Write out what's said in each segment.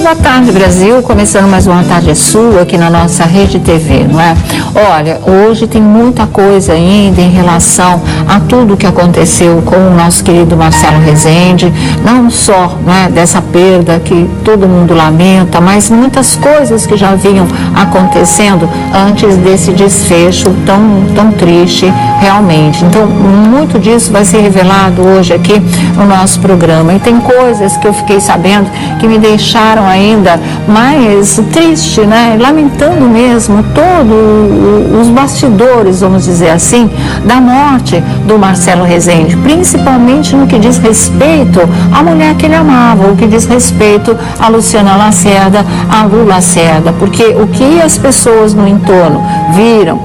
boa tarde, Brasil. Começando mais uma Tarde Sua aqui na nossa Rede TV, não é? Olha, hoje tem muita coisa ainda em relação a tudo que aconteceu com o nosso querido Marcelo Rezende, não só, né, dessa perda que todo mundo lamenta, mas muitas coisas que já vinham acontecendo antes desse desfecho tão triste realmente. Então, muito disso vai ser revelado hoje aqui no nosso programa. E tem coisas que eu fiquei sabendo que me deixaram ainda mais triste, né? Lamentando mesmo todos os bastidores, vamos dizer assim, da morte do Marcelo Rezende, principalmente no que diz respeito à mulher que ele amava, o que diz respeito a Luciana Lacerda, a Lu Lacerda, porque o que as pessoas no entorno viram,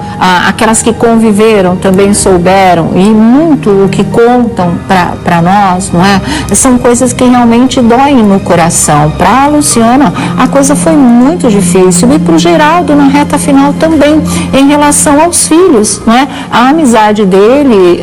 aquelas que conviveram também souberam, e muito o que contam para nós, não é? São coisas que realmente doem no coração. Para a Luciana, a coisa foi muito difícil, e para o Geraldo, na reta final também, em relação aos filhos, não é? A amizade dele,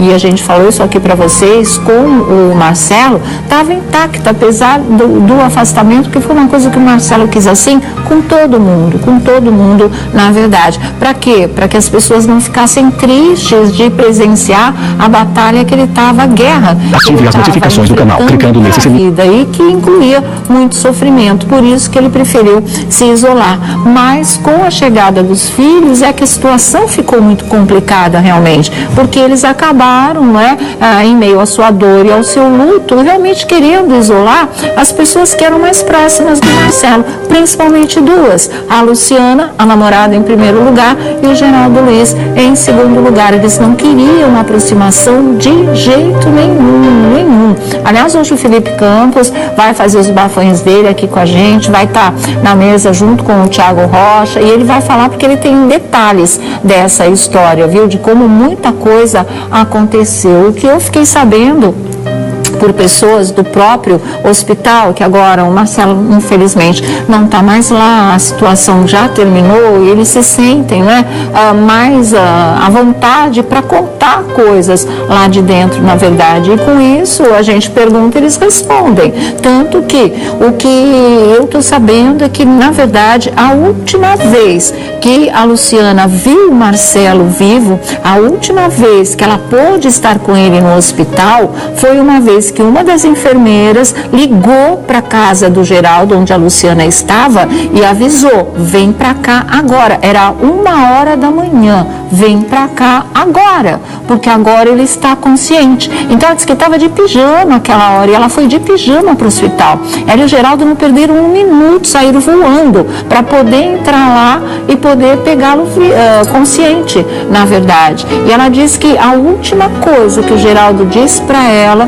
e a gente falou isso aqui para vocês, com o Marcelo, estava intacta, apesar do afastamento, que foi uma coisa que o Marcelo quis assim, com todo mundo, na verdade. Para quê? Para que as pessoas não ficassem tristes de presenciar a batalha que ele estava, a guerra. Ative as notificações do canal, clicando nesse sininho. E que incluía muito sofrimento, por isso que ele preferiu se isolar. Mas com a chegada dos filhos é que a situação ficou muito complicada realmente, porque eles acabaram, né, em meio à sua dor e ao seu luto, realmente querendo isolar as pessoas que eram mais próximas do Marcelo, principalmente duas, a Luciana, a namorada, em primeiro lugar, e o Geraldo Luiz em segundo lugar. Eles não queriam uma aproximação de jeito nenhum. Aliás, hoje o Felipe Campos vai fazer os bafões dele aqui com a gente, vai estar na mesa junto com o Thiago Rocha, e ele vai falar porque ele tem detalhes dessa história, viu? De como muita coisa aconteceu. O que eu fiquei sabendo por pessoas do próprio hospital, que agora o Marcelo, infelizmente, não está mais lá, a situação já terminou, e eles se sentem, né, mais à vontade para contar coisas lá de dentro, na verdade. E com isso, a gente pergunta, eles respondem. Tanto que o que eu estou sabendo é que, na verdade, a última vez que a Luciana viu o Marcelo vivo, a última vez que ela pôde estar com ele no hospital, foi uma vez que uma das enfermeiras ligou para a casa do Geraldo, onde a Luciana estava, e avisou: vem para cá agora. Era 1h da manhã, vem para cá agora, porque agora ele está consciente. Então ela disse que estava de pijama aquela hora, e ela foi de pijama para o hospital. Ela e o Geraldo não perderam um minuto, saíram voando para poder entrar lá e poder pegá-lo consciente, na verdade. E ela disse que a última coisa que o Geraldo disse para ela,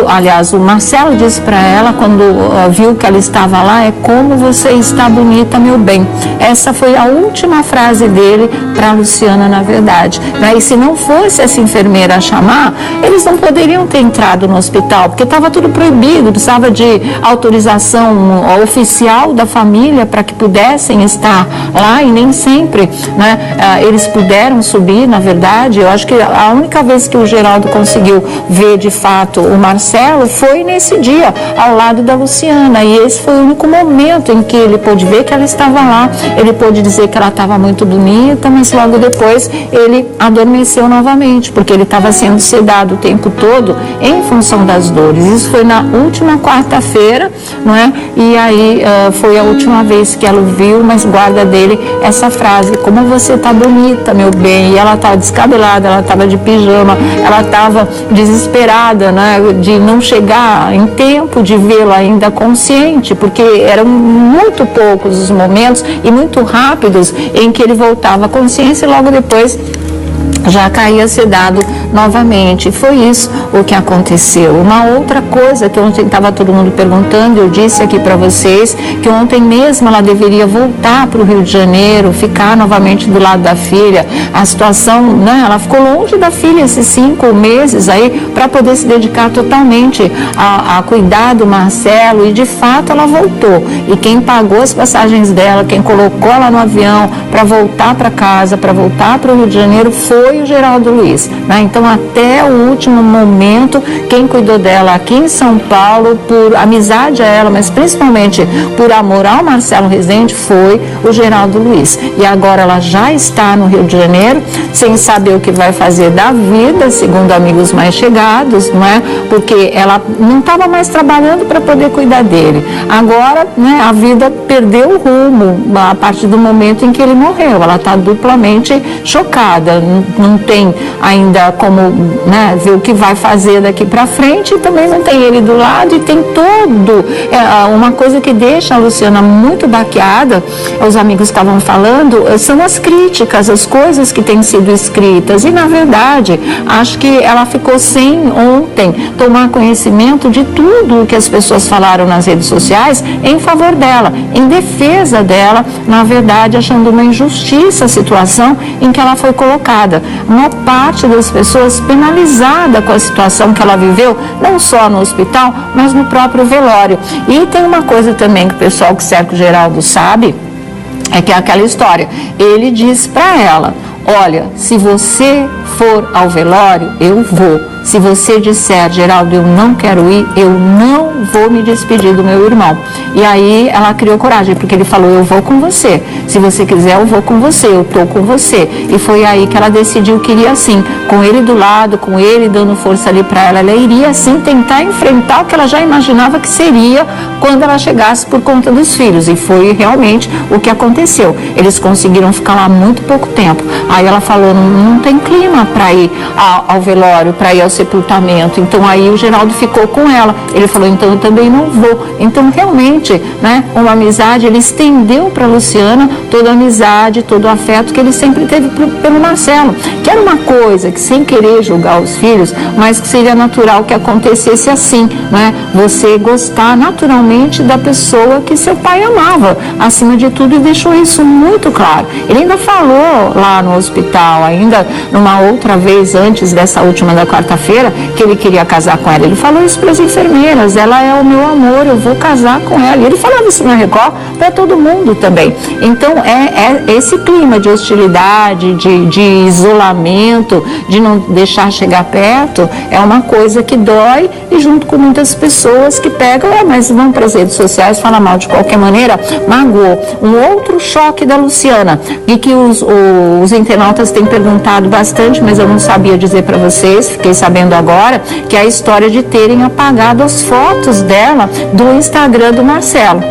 aliás, o Marcelo disse para ela, quando viu que ela estava lá, é: como você está bonita, meu bem. Essa foi a última frase dele para a Luciana, na verdade. E se não fosse essa enfermeira a chamar, eles não poderiam ter entrado no hospital, porque estava tudo proibido, precisava de autorização oficial da família para que pudessem estar lá, e nem sempre, né, eles puderam subir, na verdade. Eu acho que a única vez que o Geraldo conseguiu ver de fato o Marcelo foi nesse dia, ao lado da Luciana, e esse foi o único momento em que ele pôde ver que ela estava lá. Ele pôde dizer que ela estava muito bonita, mas logo depois ele adormeceu novamente, porque ele estava sendo sedado o tempo todo em função das dores. Isso foi na última quarta-feira, não é? E aí foi a última vez que ela viu, mas guarda dele essa frase: como você está bonita, meu bem. E ela estava descabelada, ela estava de pijama, ela estava desesperada, né, de não chegar em tempo de vê-lo ainda consciente, porque eram muito poucos os momentos e muito rápidos em que ele voltava à consciência, e logo depois já caía sedado novamente. Foi isso o que aconteceu. Uma outra coisa que ontem estava todo mundo perguntando, eu disse aqui para vocês que ontem mesmo ela deveria voltar para o Rio de Janeiro, ficar novamente do lado da filha. A situação, né, ela ficou longe da filha esses 5 meses aí, para poder se dedicar totalmente a cuidar do Marcelo, e de fato ela voltou. E quem pagou as passagens dela, quem colocou ela no avião para voltar para casa, para voltar para o Rio de Janeiro, foi o Geraldo Luiz, né? Então Então, até o último momento, quem cuidou dela aqui em São Paulo, por amizade a ela, mas principalmente por amor ao Marcelo Rezende, foi o Geraldo Luiz. E agora ela já está no Rio de Janeiro, sem saber o que vai fazer da vida, segundo amigos mais chegados, não é? Porque ela não estava mais trabalhando para poder cuidar dele. Agora, né, a vida perdeu o rumo a partir do momento em que ele morreu. Ela está duplamente chocada, não tem ainda como, né, ver o que vai fazer daqui para frente, e também não tem ele do lado, e tem uma coisa que deixa a Luciana muito baqueada, os amigos estavam falando, são as críticas, as coisas que têm sido escritas, e na verdade, acho que ela ficou sem ontem tomar conhecimento de tudo o que as pessoas falaram nas redes sociais em favor dela, em defesa dela, na verdade, achando uma injustiça a situação em que ela foi colocada. Uma parte das pessoas penalizada com a situação que ela viveu, não só no hospital, mas no próprio velório. E tem uma coisa também que o pessoal que cerca o Geraldo sabe, é que é aquela história. Ele diz para ela: olha, se você for ao velório, eu vou. Se você disser, Geraldo, eu não quero ir, eu não vou me despedir do meu irmão. E aí ela criou coragem, porque ele falou: eu vou com você. Se você quiser, eu vou com você, eu estou com você. E foi aí que ela decidiu que iria assim, com ele do lado, com ele dando força ali para ela. Ela iria assim tentar enfrentar o que ela já imaginava que seria quando ela chegasse por conta dos filhos. E foi realmente o que aconteceu. Eles conseguiram ficar lá muito pouco tempo. Aí ela falou: não tem clima para ir ao velório, para ir ao sepultamento. Então aí o Geraldo ficou com ela. Ele falou: então eu também não vou. Então realmente, né, uma amizade, ele estendeu para Luciana toda a amizade, todo o afeto que ele sempre teve pelo Marcelo, que era uma coisa que, sem querer julgar os filhos, mas que seria natural que acontecesse assim, né? Você gostar naturalmente da pessoa que seu pai amava, acima de tudo, e deixou isso muito claro. Ele ainda falou lá no hospital, ainda numa outra vez antes dessa última da quarta-feira, que ele queria casar com ela. Ele falou isso para as enfermeiras: ela é o meu amor, eu vou casar com ela. E ele falava isso na Record para todo mundo também. Então é esse clima de hostilidade, de isolamento, de não deixar chegar perto, é uma coisa que dói, e junto com muitas pessoas que pegam, mas vão para as redes sociais falar mal de qualquer maneira, magoou. Um outro choque da Luciana, e que os internautas têm perguntado bastante, mas eu não sabia dizer para vocês, fiquei sabendo agora, que é a história de terem apagado as fotos dela do Instagram do Marcelo.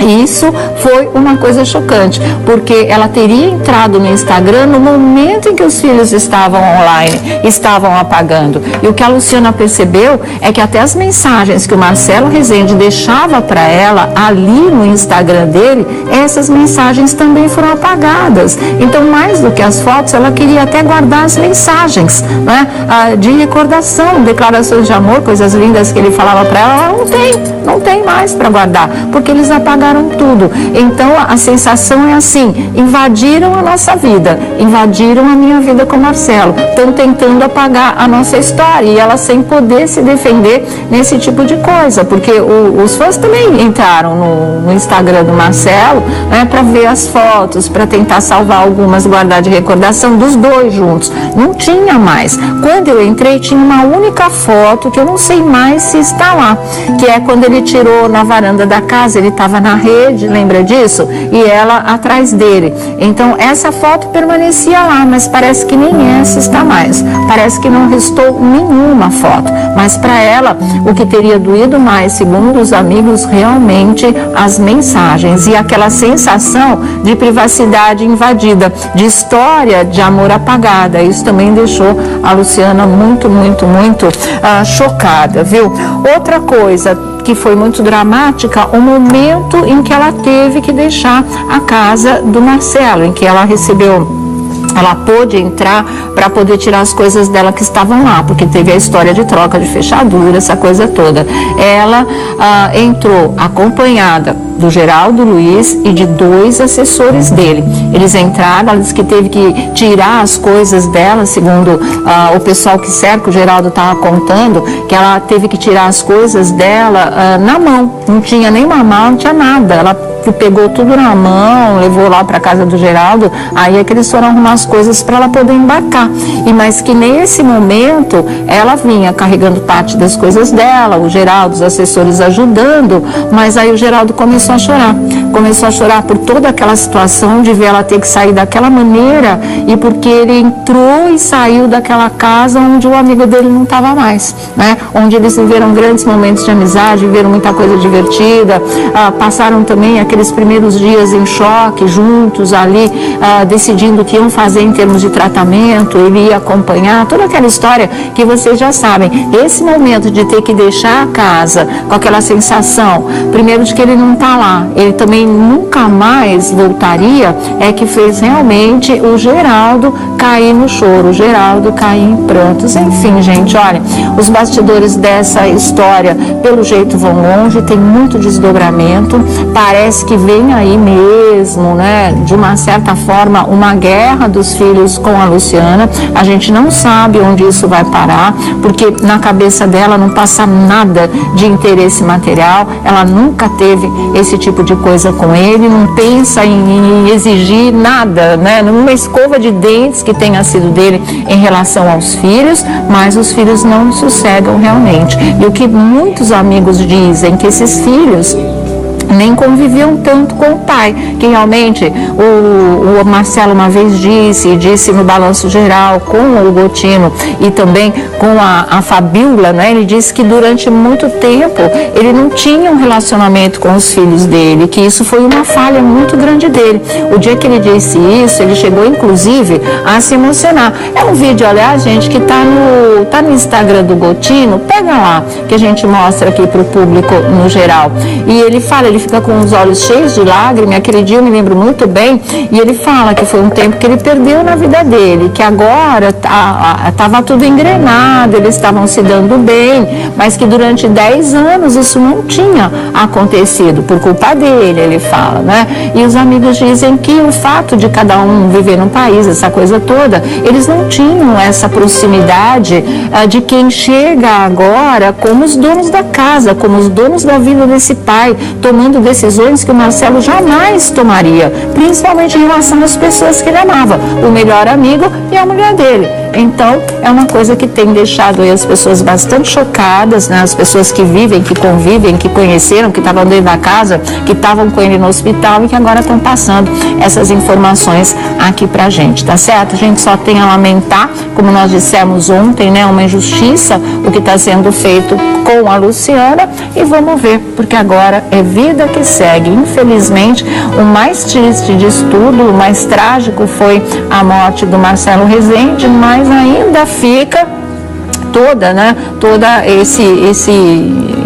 E isso foi uma coisa chocante, porque ela teria entrado no Instagram no momento em que os filhos estavam online, estavam apagando. E o que a Luciana percebeu é que até as mensagens que o Marcelo Rezende deixava para ela ali no Instagram dele, essas mensagens também foram apagadas. Então, mais do que as fotos, ela queria até guardar as mensagens, né, de recordação, declarações de amor, coisas lindas que ele falava para ela. Ela não tem mais para guardar, porque eles apagaram tudo. Então a sensação é assim: invadiram a nossa vida, invadiram a minha vida com o Marcelo, estão tentando apagar a nossa história, e ela sem poder se defender nesse tipo de coisa, porque os fãs também entraram no Instagram do Marcelo, né, para ver as fotos, para tentar salvar algumas, guardar de recordação dos dois juntos. Não tinha mais. Quando eu entrei, tinha uma única foto que eu não sei mais se está lá, que é quando ele tirou na varanda da casa, ele estava na rede, lembra disso? E ela atrás dele. Então essa foto permanecia lá, mas parece que nem essa está mais. Parece que não restou nenhuma foto. Mas para ela, o que teria doído mais, segundo os amigos, realmente as mensagens e aquela sensação de privacidade invadida, de história de amor apagada. Isso também deixou a Luciana muito chocada, viu? Outra coisa que foi muito dramática, o momento em que ela teve que deixar a casa do Marcelo, em que ela pôde entrar para poder tirar as coisas dela que estavam lá, porque teve a história de troca de fechadura, essa coisa toda. Ela entrou acompanhada do Geraldo Luiz e de 2 assessores dele. Eles entraram, ela disse que teve que tirar as coisas dela, segundo o pessoal que cerca o Geraldo estava contando, que ela teve que tirar as coisas dela na mão, não tinha nem uma mala, não tinha nada. Ela pegou tudo na mão, levou lá para casa do Geraldo, aí é que eles foram arrumar as coisas para ela poder embarcar. Mas que nesse momento ela vinha carregando parte das coisas dela, o Geraldo, os assessores ajudando, mas aí o Geraldo começou a chorar por toda aquela situação de ver ela ter que sair daquela maneira, e porque ele entrou e saiu daquela casa onde o amigo dele não estava mais, né? Onde eles viveram grandes momentos de amizade, viveram muita coisa divertida, passaram também aqueles primeiros dias em choque juntos ali, decidindo o que iam fazer em termos de tratamento, ele ia acompanhar, toda aquela história que vocês já sabem. Esse momento de ter que deixar a casa com aquela sensação, primeiro de que ele não está lá, ele também nunca mais voltaria, é que fez realmente o Geraldo cair no choro, o Geraldo cair em prantos. Enfim, gente, olha, os bastidores dessa história, pelo jeito, vão longe, tem muito desdobramento, parece que vem aí mesmo, né, de uma certa forma, uma guerra dos filhos com a Luciana. A gente não sabe onde isso vai parar, porque na cabeça dela não passa nada de interesse material, ela nunca teve esse tipo de coisa com ele, não pensa em exigir nada, né, numa escova de dentes que tenha sido dele em relação aos filhos, mas os filhos não sossegam realmente. E o que muitos amigos dizem, que esses filhos nem conviviam tanto com o pai, que realmente o Marcelo uma vez disse no balanço geral com o Gotino e também com a Fabiola, né? Ele disse que durante muito tempo ele não tinha um relacionamento com os filhos dele, que isso foi uma falha muito grande dele. O dia que ele disse isso, ele chegou inclusive a se emocionar. É um vídeo, aliás, gente, que tá no Instagram do Gotino, pega lá, que a gente mostra aqui para o público no geral. E ele fala, ele fica com os olhos cheios de lágrimas. Aquele dia eu me lembro muito bem, e ele fala que foi um tempo que ele perdeu na vida dele, que agora estava tudo engrenado, eles estavam se dando bem, mas que durante 10 anos isso não tinha acontecido, por culpa dele, ele fala, né? E os amigos dizem que o fato de cada um viver num país, essa coisa toda, eles não tinham essa proximidade de quem chega agora como os donos da casa, como os donos da vida desse pai, tomando decisões que o Marcelo jamais tomaria, principalmente em relação às pessoas que ele amava, o melhor amigo e a mulher dele. Então, é uma coisa que tem deixado aí as pessoas bastante chocadas, né? As pessoas que vivem, que convivem, que conheceram, que estavam dentro da casa, que estavam com ele no hospital e que agora estão passando essas informações aqui pra gente, tá certo? A gente só tem a lamentar, como nós dissemos ontem, né? Uma injustiça, o que está sendo feito com a Luciana, e vamos ver, porque agora é vida que segue. Infelizmente, o mais triste disso tudo, o mais trágico foi a morte do Marcelo Rezende, mas ainda fica toda, né,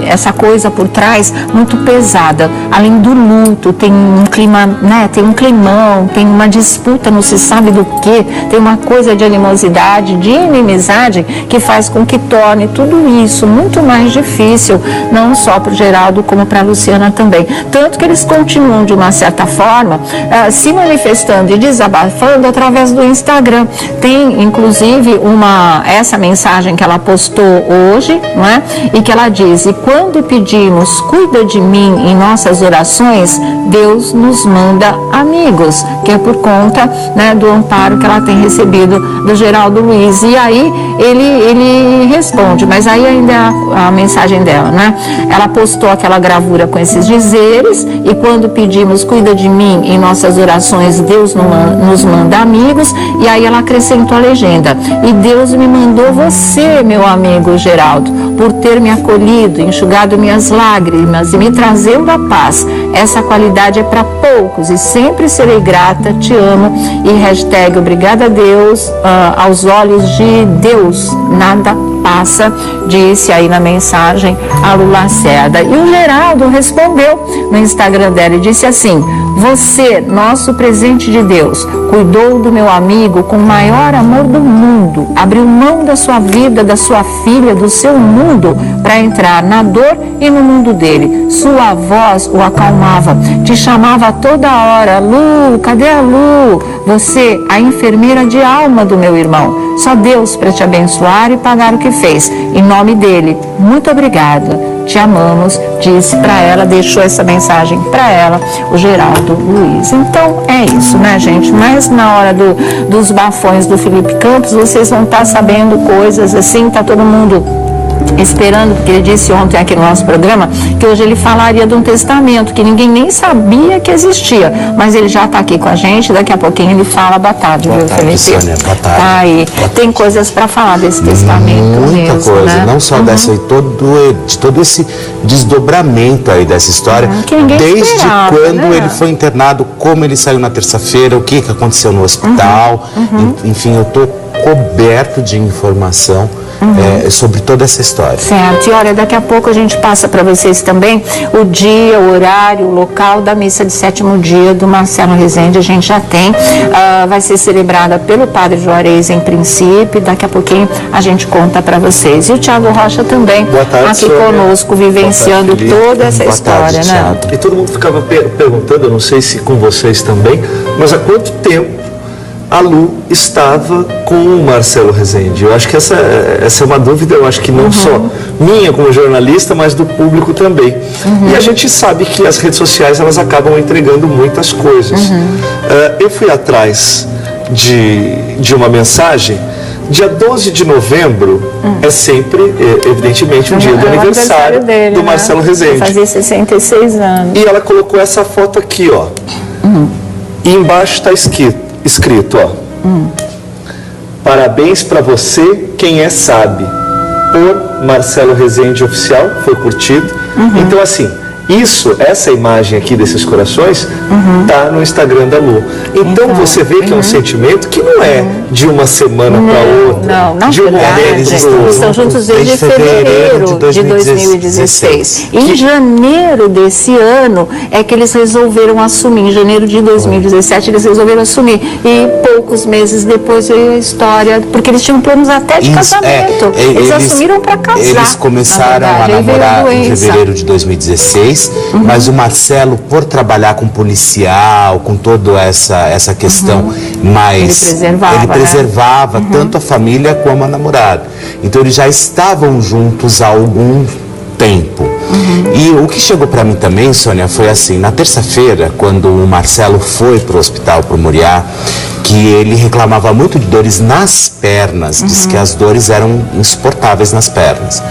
essa coisa por trás muito pesada. Além do luto, tem um clima, né, tem um climão, tem uma disputa, não se sabe do que, tem uma coisa de animosidade, de inimizade, que faz com que torne tudo isso muito mais difícil, não só para o Geraldo, como para a Luciana também. Tanto que eles continuam, de uma certa forma, se manifestando e desabafando através do Instagram. Tem, inclusive, essa mensagem que ela postou hoje, não é? E que ela diz: e quando pedimos, cuida de mim em nossas orações, Deus nos manda amigos, que é por conta, né, do amparo que ela tem recebido do Geraldo Luiz. E aí ele responde, mas aí ainda é a mensagem dela, né? Ela postou aquela gravura com esses dizeres: e quando pedimos, cuida de mim em nossas orações, Deus nos manda amigos. E aí ela acrescentou a legenda: e Deus me mandou você, meu amigo Geraldo, por ter me acolhido, enxugado minhas lágrimas e me trazendo a paz. Essa qualidade é para poucos e sempre serei grata, te amo. E hashtag obrigada a Deus, aos olhos de Deus nada passa, disse aí na mensagem a Lu Lacerda. E o Geraldo respondeu no Instagram dela e disse assim: você, nosso presente de Deus, cuidou do meu amigo com o maior amor do mundo, abriu mão da sua vida, da sua filha, do seu mundo, para entrar na dor e no mundo dele. Sua voz o acalmava, te chamava a toda hora: Lu, cadê a Lu? Você, a enfermeira de alma do meu irmão. Só Deus para te abençoar e pagar o que fez. Em nome dele, muito obrigada. te amamos, disse para ela, deixou essa mensagem para ela, o Geraldo Luiz. Então é isso, né, gente? Mas na hora dos bafões do Felipe Campos, vocês vão estar sabendo coisas assim, tá todo mundo esperando, porque ele disse ontem aqui no nosso programa que hoje ele falaria de um testamento que ninguém nem sabia que existia, mas ele já está aqui com a gente, daqui a pouquinho ele fala. Boa tarde, viu, Felipe? Sônia, boa tarde. Tá aí. Tem coisas para falar desse testamento. Muita mesmo, coisa, né? não só dessa aí, de todo esse desdobramento aí dessa história, desde esperava, quando né? ele foi internado, como ele saiu na terça-feira, o que aconteceu no hospital, enfim, eu estou coberto de informação sobre toda essa história. Certo, e olha, daqui a pouco a gente passa para vocês também o dia, o horário, o local da missa de 7º dia do Marcelo Rezende. A gente já tem, vai ser celebrada pelo Padre Juarez em princípio, daqui a pouquinho a gente conta para vocês. E o Thiago Rocha também, tarde, aqui conosco, vivenciando toda essa história, tarde, né? E todo mundo ficava perguntando, eu não sei se com vocês também, mas há quanto tempo a Lu estava com o Marcelo Rezende? Eu acho que essa é uma dúvida, eu acho que não só minha como jornalista, mas do público também. E a gente sabe que as redes sociais, elas acabam entregando muitas coisas. Eu fui atrás de uma mensagem. Dia 12 de novembro é sempre, evidentemente, um dia do aniversário dele, do Marcelo Rezende. Vai fazer 66 anos. E ela colocou essa foto aqui, ó. E embaixo está escrito, ó. Parabéns para você, quem é sabe. Por Marcelo Rezende Oficial, foi curtido. Então, assim, essa imagem aqui desses corações tá no Instagram da Lu. Então você vê que é um sentimento que não é de uma semana para outra. Não, de um eles estão juntos desde fevereiro de 2016. Em janeiro desse ano é que eles resolveram assumir. Em janeiro de 2017 eles resolveram assumir. E poucos meses depois veio a história, porque eles tinham planos até de casamento. Eles assumiram para casar. Eles começaram a namorar em fevereiro de 2016. Mas o Marcelo, por trabalhar com policial, com toda essa questão mais... Ele preservava tanto a família como a namorada. Então eles já estavam juntos há algum tempo. E o que chegou para mim também, Sônia, foi assim, na terça-feira, quando o Marcelo foi para o hospital, para o Moriá, que ele reclamava muito de dores nas pernas, disse que as dores eram insuportáveis nas pernas.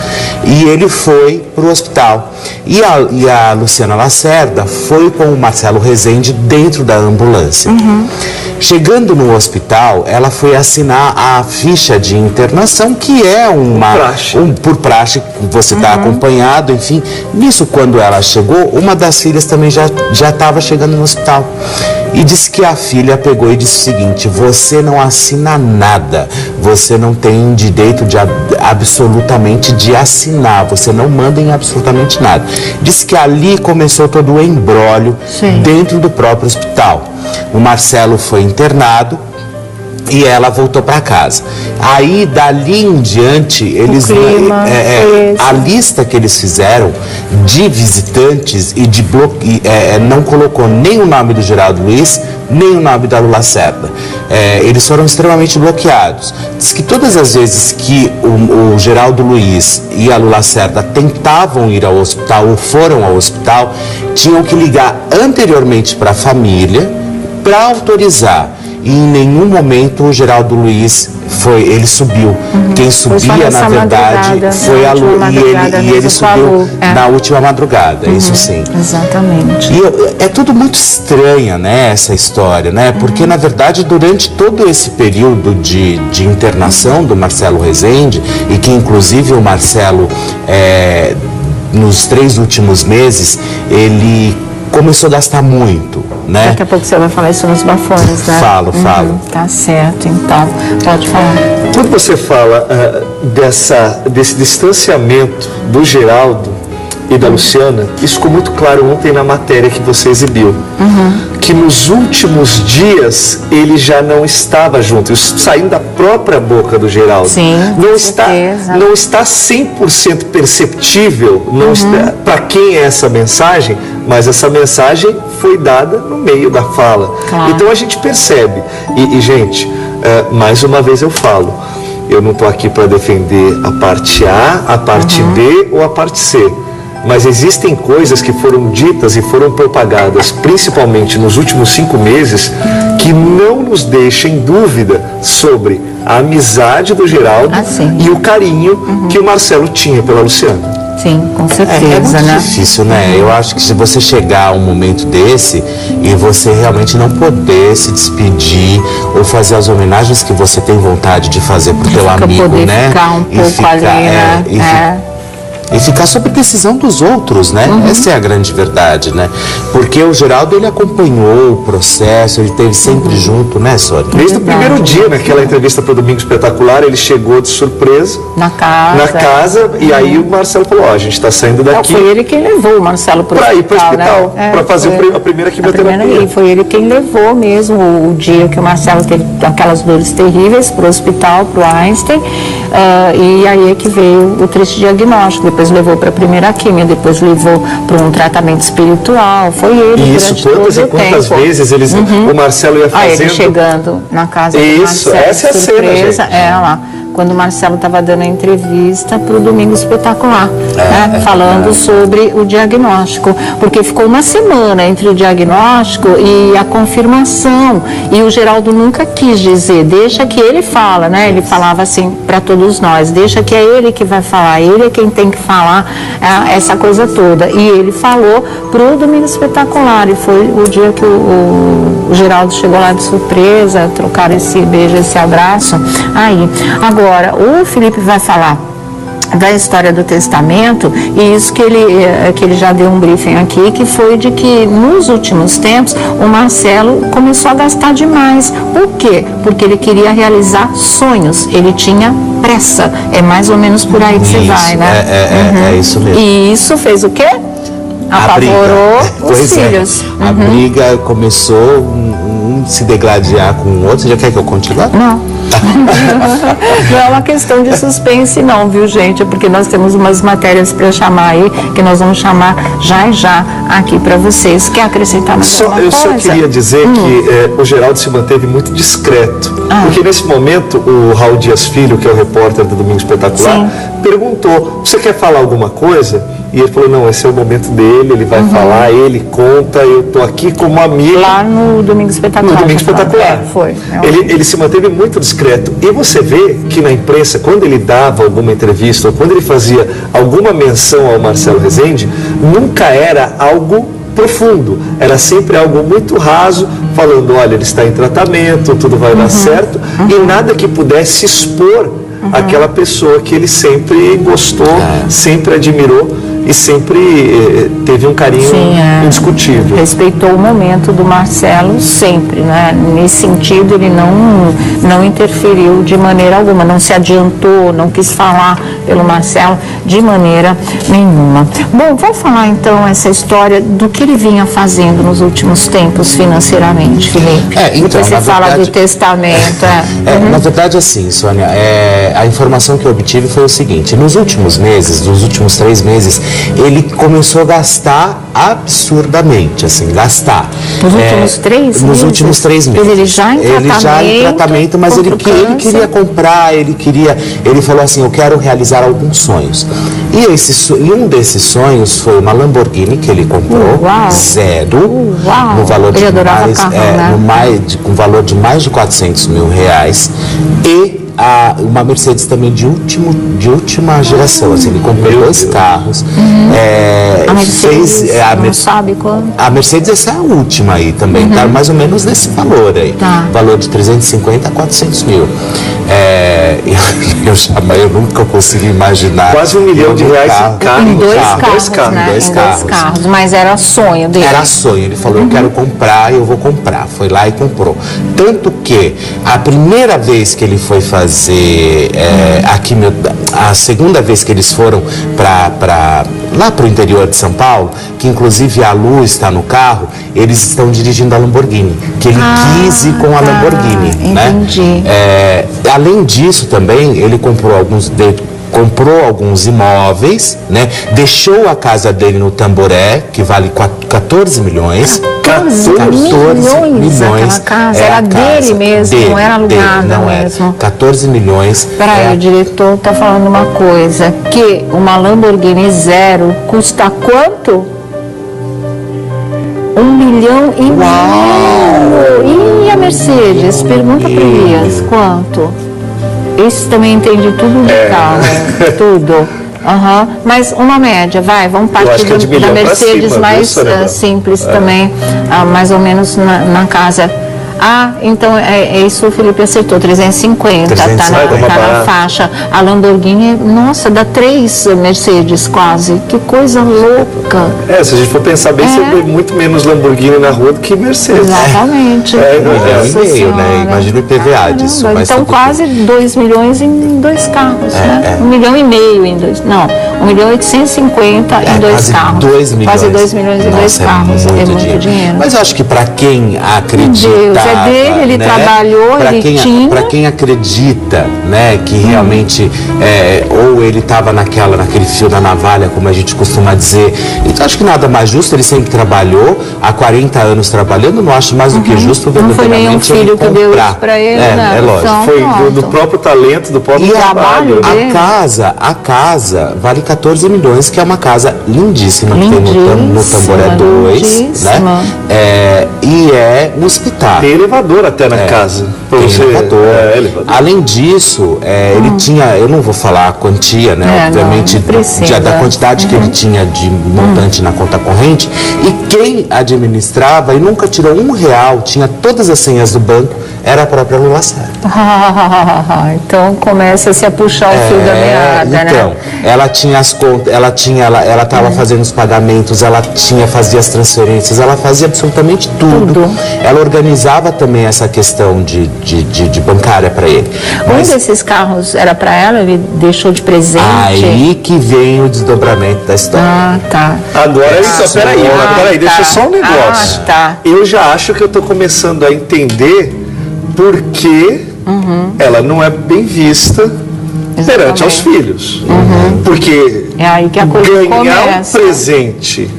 E ele foi para o hospital. E a Luciana Lacerda foi com o Marcelo Rezende dentro da ambulância. Chegando no hospital, ela foi assinar a ficha de internação, que é por praxe, você está acompanhado, enfim. Nisso, quando ela chegou, uma das filhas também já estava chegando no hospital. E disse que a filha pegou e disse o seguinte: você não assina nada, você não tem direito absolutamente de assinar, você não manda em absolutamente nada. Disse que ali começou todo o embrólio dentro do próprio hospital. O Marcelo foi internado e ela voltou para casa. Aí, dali em diante, eles a lista que eles fizeram de visitantes e de não colocou nem o nome do Geraldo Luiz, nem o nome da Lu Lacerda. Eles foram extremamente bloqueados. Diz que todas as vezes que o Geraldo Luiz e a Lu Lacerda tentavam ir ao hospital ou foram ao hospital, tinham que ligar anteriormente para a família para autorizar. E em nenhum momento o Geraldo Luiz ele subiu. Quem subia, na verdade, foi a Lu. E ele subiu na última madrugada, isso sim. Exatamente. E é tudo muito estranha, né, essa história, né? Porque, na verdade, durante todo esse período de internação do Marcelo Rezende, e que, inclusive, o Marcelo, nos 3 últimos meses, ele começou a gastar muito, né? Daqui a pouco você vai falar isso nos bafões, né? Falo. Tá certo, então. Pode falar. Quando você fala desse distanciamento do Geraldo e da Luciana, isso ficou muito claro ontem na matéria que você exibiu. Que nos últimos dias ele já não estava junto, isso saindo da própria boca do Geraldo. Sim, não está 100% perceptível para quem é essa mensagem, mas essa mensagem foi dada no meio da fala. Claro. Então a gente percebe. E gente, mais uma vez eu falo, eu não estou aqui para defender a parte A, a parte B ou a parte C. mas existem coisas que foram ditas e foram propagadas, principalmente nos últimos 5 meses, que não nos deixam em dúvida sobre a amizade do Geraldo e o carinho que o Marcelo tinha pela Luciana. Sim, com certeza, é muito né? difícil, né? Eu acho que se você chegar a um momento desse e você realmente não poder se despedir ou fazer as homenagens que você tem vontade de fazer pro teu amigo, poder né? Ficar um pouco ali, né? E ficar sob decisão dos outros, né? Essa é a grande verdade, né? Porque o Geraldo, ele acompanhou o processo, ele esteve sempre junto, né, Sônia? Desde o primeiro dia, naquela entrevista para o Domingo Espetacular, ele chegou de surpresa na casa, e aí o Marcelo falou, a gente está saindo daqui. Foi ele quem levou o Marcelo para ir para o hospital, né? Para fazer a primeira quimioterapia. Foi ele quem levou mesmo o dia que o Marcelo teve aquelas dores terríveis para o hospital, para o Einstein, e aí é que veio o triste diagnóstico. Depois levou para a primeira quimio, depois levou para um tratamento espiritual. Foi ele isso, quantas e quantas vezes eles, o Marcelo ia fazendo... ele chegando na casa do Marcelo. Essa é a cena, gente. Lá. Quando o Marcelo estava dando a entrevista para o Domingo Espetacular, né, falando sobre o diagnóstico, porque ficou uma semana entre o diagnóstico e a confirmação, e o Geraldo nunca quis dizer, deixa que ele fala, né? Ele falava assim para todos nós, deixa que é ele que vai falar, ele é quem tem que falar essa coisa toda, e ele falou para o Domingo Espetacular, e foi o dia que o Geraldo chegou lá de surpresa, trocaram esse beijo, esse abraço. Aí, agora, o Felipe vai falar da história do testamento, e isso que ele já deu um briefing aqui, que foi de que nos últimos tempos o Marcelo começou a gastar demais. Por quê? Porque ele queria realizar sonhos, ele tinha pressa, é mais ou menos por aí que você vai, né? É isso mesmo. E isso fez o quê? Apavorou os filhos. A briga começou um se degladiar com o outro. Você já quer que eu continue? Não. Não é uma questão de suspense não, viu, gente? É porque nós temos umas matérias para chamar aí, que nós vamos chamar já aqui para vocês. Quer acrescentar mais alguma coisa? Eu só queria dizer que o Geraldo se manteve muito discreto, porque nesse momento o Raul Dias Filho, que é o repórter do Domingo Espetacular, perguntou, você quer falar alguma coisa? E ele falou, não, esse é o momento dele, ele vai falar, ele conta, eu tô aqui como amigo. Lá no Domingo Espetacular. No Domingo Espetacular. Foi. Ele se manteve muito discreto. E você vê que na imprensa, quando ele dava alguma entrevista, ou quando ele fazia alguma menção ao Marcelo Rezende, nunca era algo profundo. Era sempre algo muito raso, falando, olha, ele está em tratamento, tudo vai dar certo, e nada que pudesse expor aquela pessoa que ele sempre gostou, sempre admirou e sempre teve um carinho indiscutível. Respeitou o momento do Marcelo sempre, né? Nesse sentido, ele não interferiu de maneira alguma, não se adiantou, não quis falar pelo Marcelo de maneira nenhuma. Bom, vamos falar então essa história do que ele vinha fazendo nos últimos tempos financeiramente, Felipe. Então, depois você fala do testamento. Na verdade, assim, Sônia, a informação que eu obtive foi o seguinte: nos últimos meses, nos últimos 3 meses, ele começou a gastar absurdamente, assim, gastar. Nos últimos 3 meses? Nos últimos 3 meses. Ele já em tratamento, mas ele queria comprar, ele falou assim, eu quero realizar alguns sonhos. E um desses sonhos foi uma Lamborghini que ele comprou, zero, no valor de com valor de mais de 400 mil reais, e uma Mercedes também de última geração, assim, ele comprou 2 carros. A Mercedes, não sabe quando? A Mercedes, essa é a última aí também, tá mais ou menos nesse valor aí, valor de 350 a 400 mil. Eu nunca consegui imaginar. Quase R$1 milhão em carro. Em dois carros, mas era sonho dele. Era sonho, ele falou, eu quero comprar, eu vou comprar. Foi lá e comprou. Tanto que a primeira vez que ele foi fazer a segunda vez que eles foram lá para o interior de São Paulo, que inclusive a Lu está no carro, eles estão dirigindo a Lamborghini, que ele quis ir com a Lamborghini, entendi. né? Além disso também, ele comprou alguns imóveis, né? Deixou a casa dele no Tamboré, que vale 14 milhões. 14 milhões aquela casa. Era dele mesmo, não era alugada mesmo. 14 milhões. Peraí, o diretor está falando uma coisa, que uma Lamborghini zero custa quanto? 1,5 milhão. E a Mercedes? Pergunta para o Elias, quanto? Esse também entende tudo de carro, tudo. Mas uma média, vamos partir da Mercedes cima, mais simples também, mais ou menos na casa. Então isso o Felipe acertou, 350, tá na faixa. A Lamborghini, nossa, dá 3 Mercedes quase, que coisa louca. Se a gente for pensar bem, você vê muito menos Lamborghini na rua do que Mercedes. Exatamente. Imagina o IPVA disso. Então quase 2 milhões em 2 carros, né? 1,5 milhão em 2, não, 1.850.000 em 2 carros. 2 milhões. Quase 2 milhões em 2 carros, é muito dinheiro. Mas eu acho que para quem acredita, dele, ele trabalhou, para quem acredita, né, que realmente ou ele estava naquele fio da navalha, como a gente costuma dizer. Então acho que nada mais justo, ele sempre trabalhou, há 40 anos trabalhando, não acho mais do que justo verdadeiramente. Não foi nenhum filho que deu isso para ele, né? É lógico. Então, foi do próprio talento, do próprio trabalho. A casa vale 14 milhões, que é uma casa lindíssima, que tem no Tamboré 2, né? E é um hospital. Tem elevador até na casa. Tem elevador. Além disso, ele tinha, eu não vou falar a quantia, né? Obviamente, da quantidade que ele tinha de montante na conta corrente. E quem administrava e nunca tirou R$1, tinha todas as senhas do banco, era a própria Lu Lacerda. Então começa-se a puxar o fio da meada, então, né? Ela tinha as contas, ela estava fazendo os pagamentos, fazia as transferências, ela fazia absolutamente tudo. Ela organizava também essa questão de bancária para ele. Um desses carros era para ela, ele deixou de presente. Aí que vem o desdobramento da história. Tá. Agora, peraí, deixa só um negócio. Eu já acho que eu estou começando a entender por que ela não é bem vista perante aos filhos. Porque é aí que a coisa ganhar um presente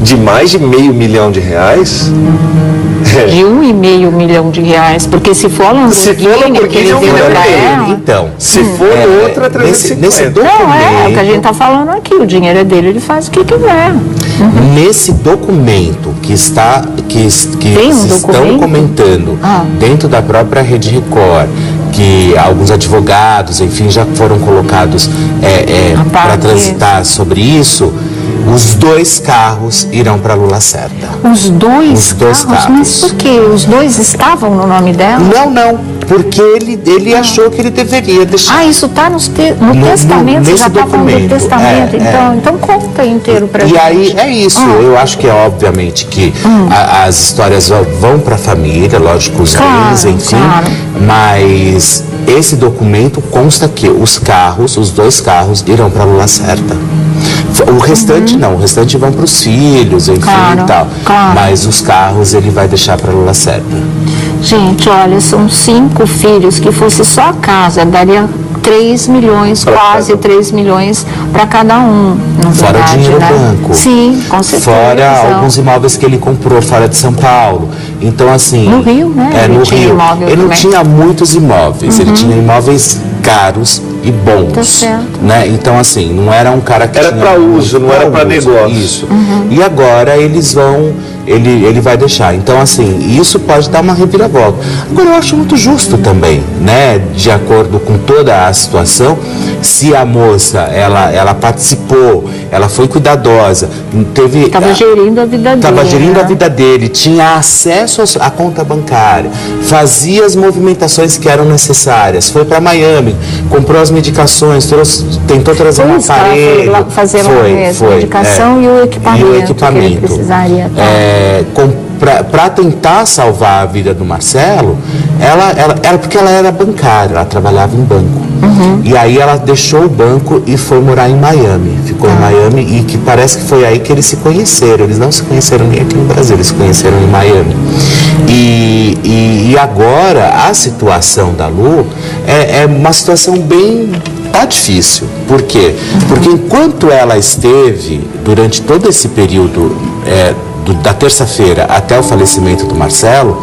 de mais de R$500 milhão de 1,5 milhão de reais, porque se for a Lamborghini que ele deu para ela, então, se for outra, 350. Nesse documento, é o que a gente está falando aqui, o dinheiro é dele, ele faz o que quiser. Nesse documento que estão comentando dentro da própria Rede Record, que alguns advogados, enfim, já foram colocados para transitar sobre isso. Os 2 carros irão para Lu Lacerda. Os dois carros? Mas por quê? Os 2 estavam no nome dela? Não. Porque ele achou que ele deveria deixar. Isso está no testamento? Você já está falando do testamento? Então conta inteiro para gente. E aí é isso. Eu acho que obviamente que as histórias vão para a família, lógico, os bens, enfim. Mas esse documento consta que os 2 carros irão para Lu Lacerda. O restante não, o restante vão para os filhos, enfim e tal. Mas os carros ele vai deixar para Lu Lacerda. Gente, olha, são 5 filhos, que fosse só a casa, daria 3 milhões, quase 3 milhões para cada um. Fora o dinheiro banco. Sim, com certeza. Fora alguns imóveis que ele comprou fora de São Paulo. Então, assim... No Rio, né? No Rio. Ele não tinha muitos imóveis, ele tinha imóveis caros e bons, né? Então assim, não era um cara que era para uso, não era para negócio. Isso. E agora ele vai deixar. Então assim, isso pode dar uma reviravolta. Agora eu acho muito justo também, né? De acordo com toda a situação, se a moça ela participou, ela foi cuidadosa, estava gerindo a vida dele. Estava gerindo a vida dele, tinha acesso à conta bancária, fazia as movimentações que eram necessárias, foi para Miami, comprou as medicações, tentou trazer um aparelho. Fazer a medicação e o equipamento que ele precisaria. Para tentar salvar a vida do Marcelo, porque ela era bancária, ela trabalhava em banco. E aí ela deixou o banco e foi morar em Miami. Ficou em Miami e que parece que foi aí que eles se conheceram. Eles não se conheceram nem aqui no Brasil, eles se conheceram em Miami. E agora a situação da Lu é uma situação bem... Tá difícil. Por quê? Porque enquanto ela esteve, durante todo esse período da terça-feira até o falecimento do Marcelo,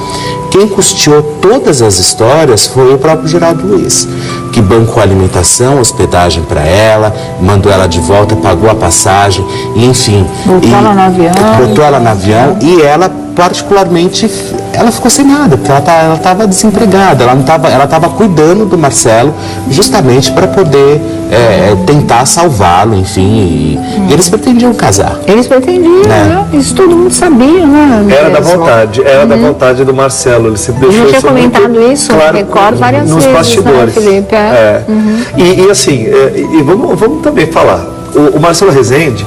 quem custeou todas as histórias foi o próprio Geraldo Luiz, que bancou a alimentação, hospedagem para ela, mandou ela de volta, pagou a passagem, e enfim. Botou ela no avião. Botou ela no avião e ela, particularmente, ela ficou sem nada, porque ela estava desempregada, ela estava cuidando do Marcelo justamente para poder tentar salvá-lo, enfim, e eles pretendiam casar. Eles pretendiam, né? Isso todo mundo sabia, né? Era da vontade do Marcelo, ele sempre deixou isso. Eu tinha comentado muito isso, claro, recordo várias nos vezes, bastidores. né, Felipe? E assim, vamos também falar, o Marcelo Rezende,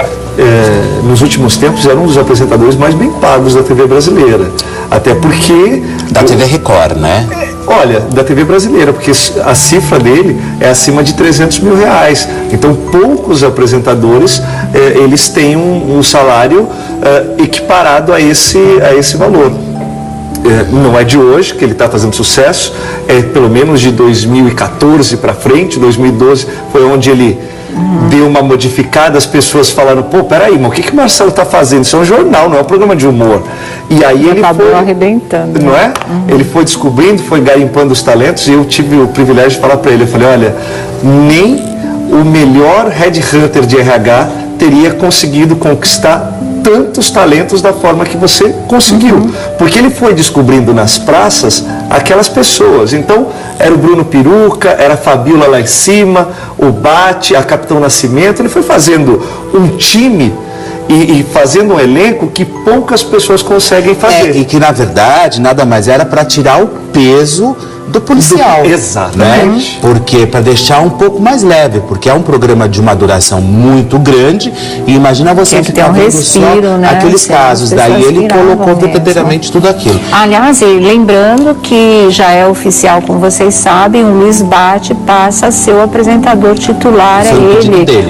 nos últimos tempos, era um dos apresentadores mais bem pagos da TV brasileira. Até porque... Da TV Record, né? Olha, da TV brasileira, porque a cifra dele é acima de 300 mil reais. Então, poucos apresentadores, eles têm um salário equiparado a esse valor. Não é de hoje que ele está fazendo sucesso, pelo menos de 2014 para frente. 2012 foi onde ele deu uma modificada, as pessoas falaram, pô, peraí, mas o que o Marcelo está fazendo? Isso é um jornal, não é um programa de humor. E aí ele foi arrebentando, não é? Ele foi descobrindo, foi garimpando os talentos, e eu tive o privilégio de falar para ele, eu falei, olha, nem o melhor headhunter de RH teria conseguido conquistar tantos talentos da forma que você conseguiu. Porque ele foi descobrindo nas praças aquelas pessoas. Então, era o Bruno Peruca, era a Fabiola lá em cima, o Bate, a Capitão Nascimento. Ele foi fazendo um time e fazendo um elenco que poucas pessoas conseguem fazer. E que, na verdade, nada mais era para tirar o peso do policial. Exatamente. Né? Porque para deixar um pouco mais leve, porque é um programa de uma duração muito grande, e imagina você ficar vendo respiro, só né? aqueles casos, daí ele colocou verdadeiramente tudo aquilo. Aliás, e lembrando que já é oficial, como vocês sabem, o Luiz Bate passa a ser o apresentador titular,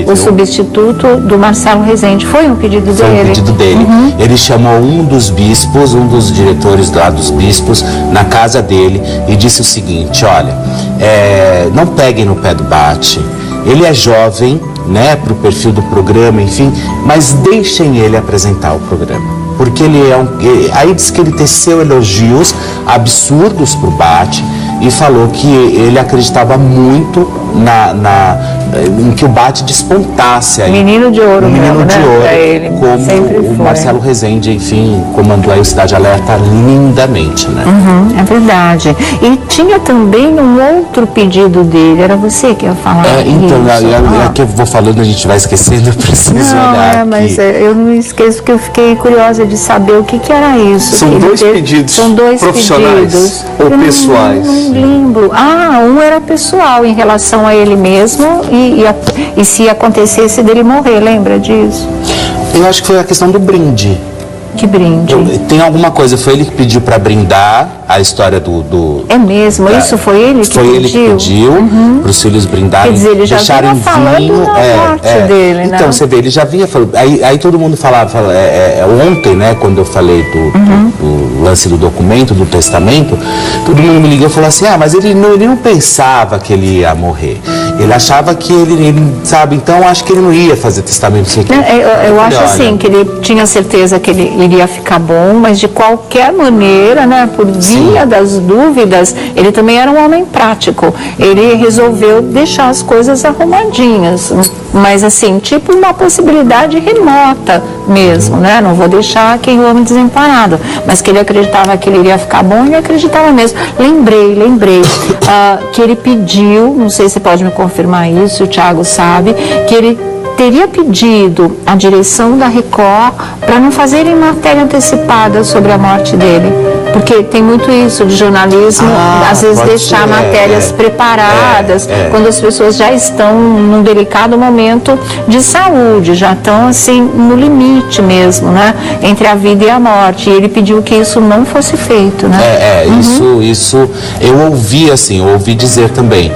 o substituto do Marcelo Rezende. Foi um pedido dele? Foi um pedido dele. Ele chamou um dos bispos, um dos diretores lá dos bispos, na casa dele, e disse o seguinte, olha, não peguem no pé do Bate, ele é jovem, né, para o perfil do programa, enfim, mas deixem ele apresentar o programa, porque ele aí diz que ele teceu elogios absurdos para o Bate e falou que ele acreditava muito em que o Bate despontasse aí. Menino de ouro, menino de ouro, ele, como o Marcelo Rezende, enfim, comandou aí o Cidade Alerta lindamente, né? É verdade. E tinha também um outro pedido dele, era você que ia falar? Então, que eu vou falando, a gente vai esquecendo, eu preciso olhar aqui. Mas eu não esqueço, porque eu fiquei curiosa de saber o que era isso. São dois pedidos. São dois profissionais pedidos. Ou pessoais? Não lembro. Um era pessoal, em relação a ele mesmo, e se acontecesse dele morrer, lembra disso? Eu acho que foi a questão do brinde. Que brinde? Tem alguma coisa, foi ele que pediu para brindar a história do... É mesmo? Isso foi ele que pediu? Foi ele que pediu para os filhos brindarem. Quer dizer, ele já vinha falando da morte dele, né? Então, você vê, ele já vinha falando. Aí todo mundo falava ontem, né, quando eu falei do lance do documento, do testamento, todo mundo me ligou e falou assim, mas ele não pensava que ele ia morrer. Ele achava que ele sabe, então acho que ele não ia fazer testamento. Eu acho assim, que ele tinha certeza que ele iria ficar bom, mas de qualquer maneira, né, por via das dúvidas, ele também era um homem prático. Ele resolveu deixar as coisas arrumadinhas, mas assim, tipo uma possibilidade remota mesmo, né? Não vou deixar aquele homem desamparado, mas que ele acreditava que ele iria ficar bom, ele acreditava mesmo. Lembrei que ele pediu, não sei se pode me confirmar isso, o Thiago sabe, que ele teria pedido à direção da Record para não fazerem matéria antecipada sobre a morte dele, porque tem muito isso de jornalismo, às vezes deixar matérias preparadas, quando as pessoas já estão num delicado momento de saúde, já estão assim no limite mesmo, né, entre a vida e a morte, e ele pediu que isso não fosse feito, né? Isso eu ouvi assim, eu ouvi dizer também,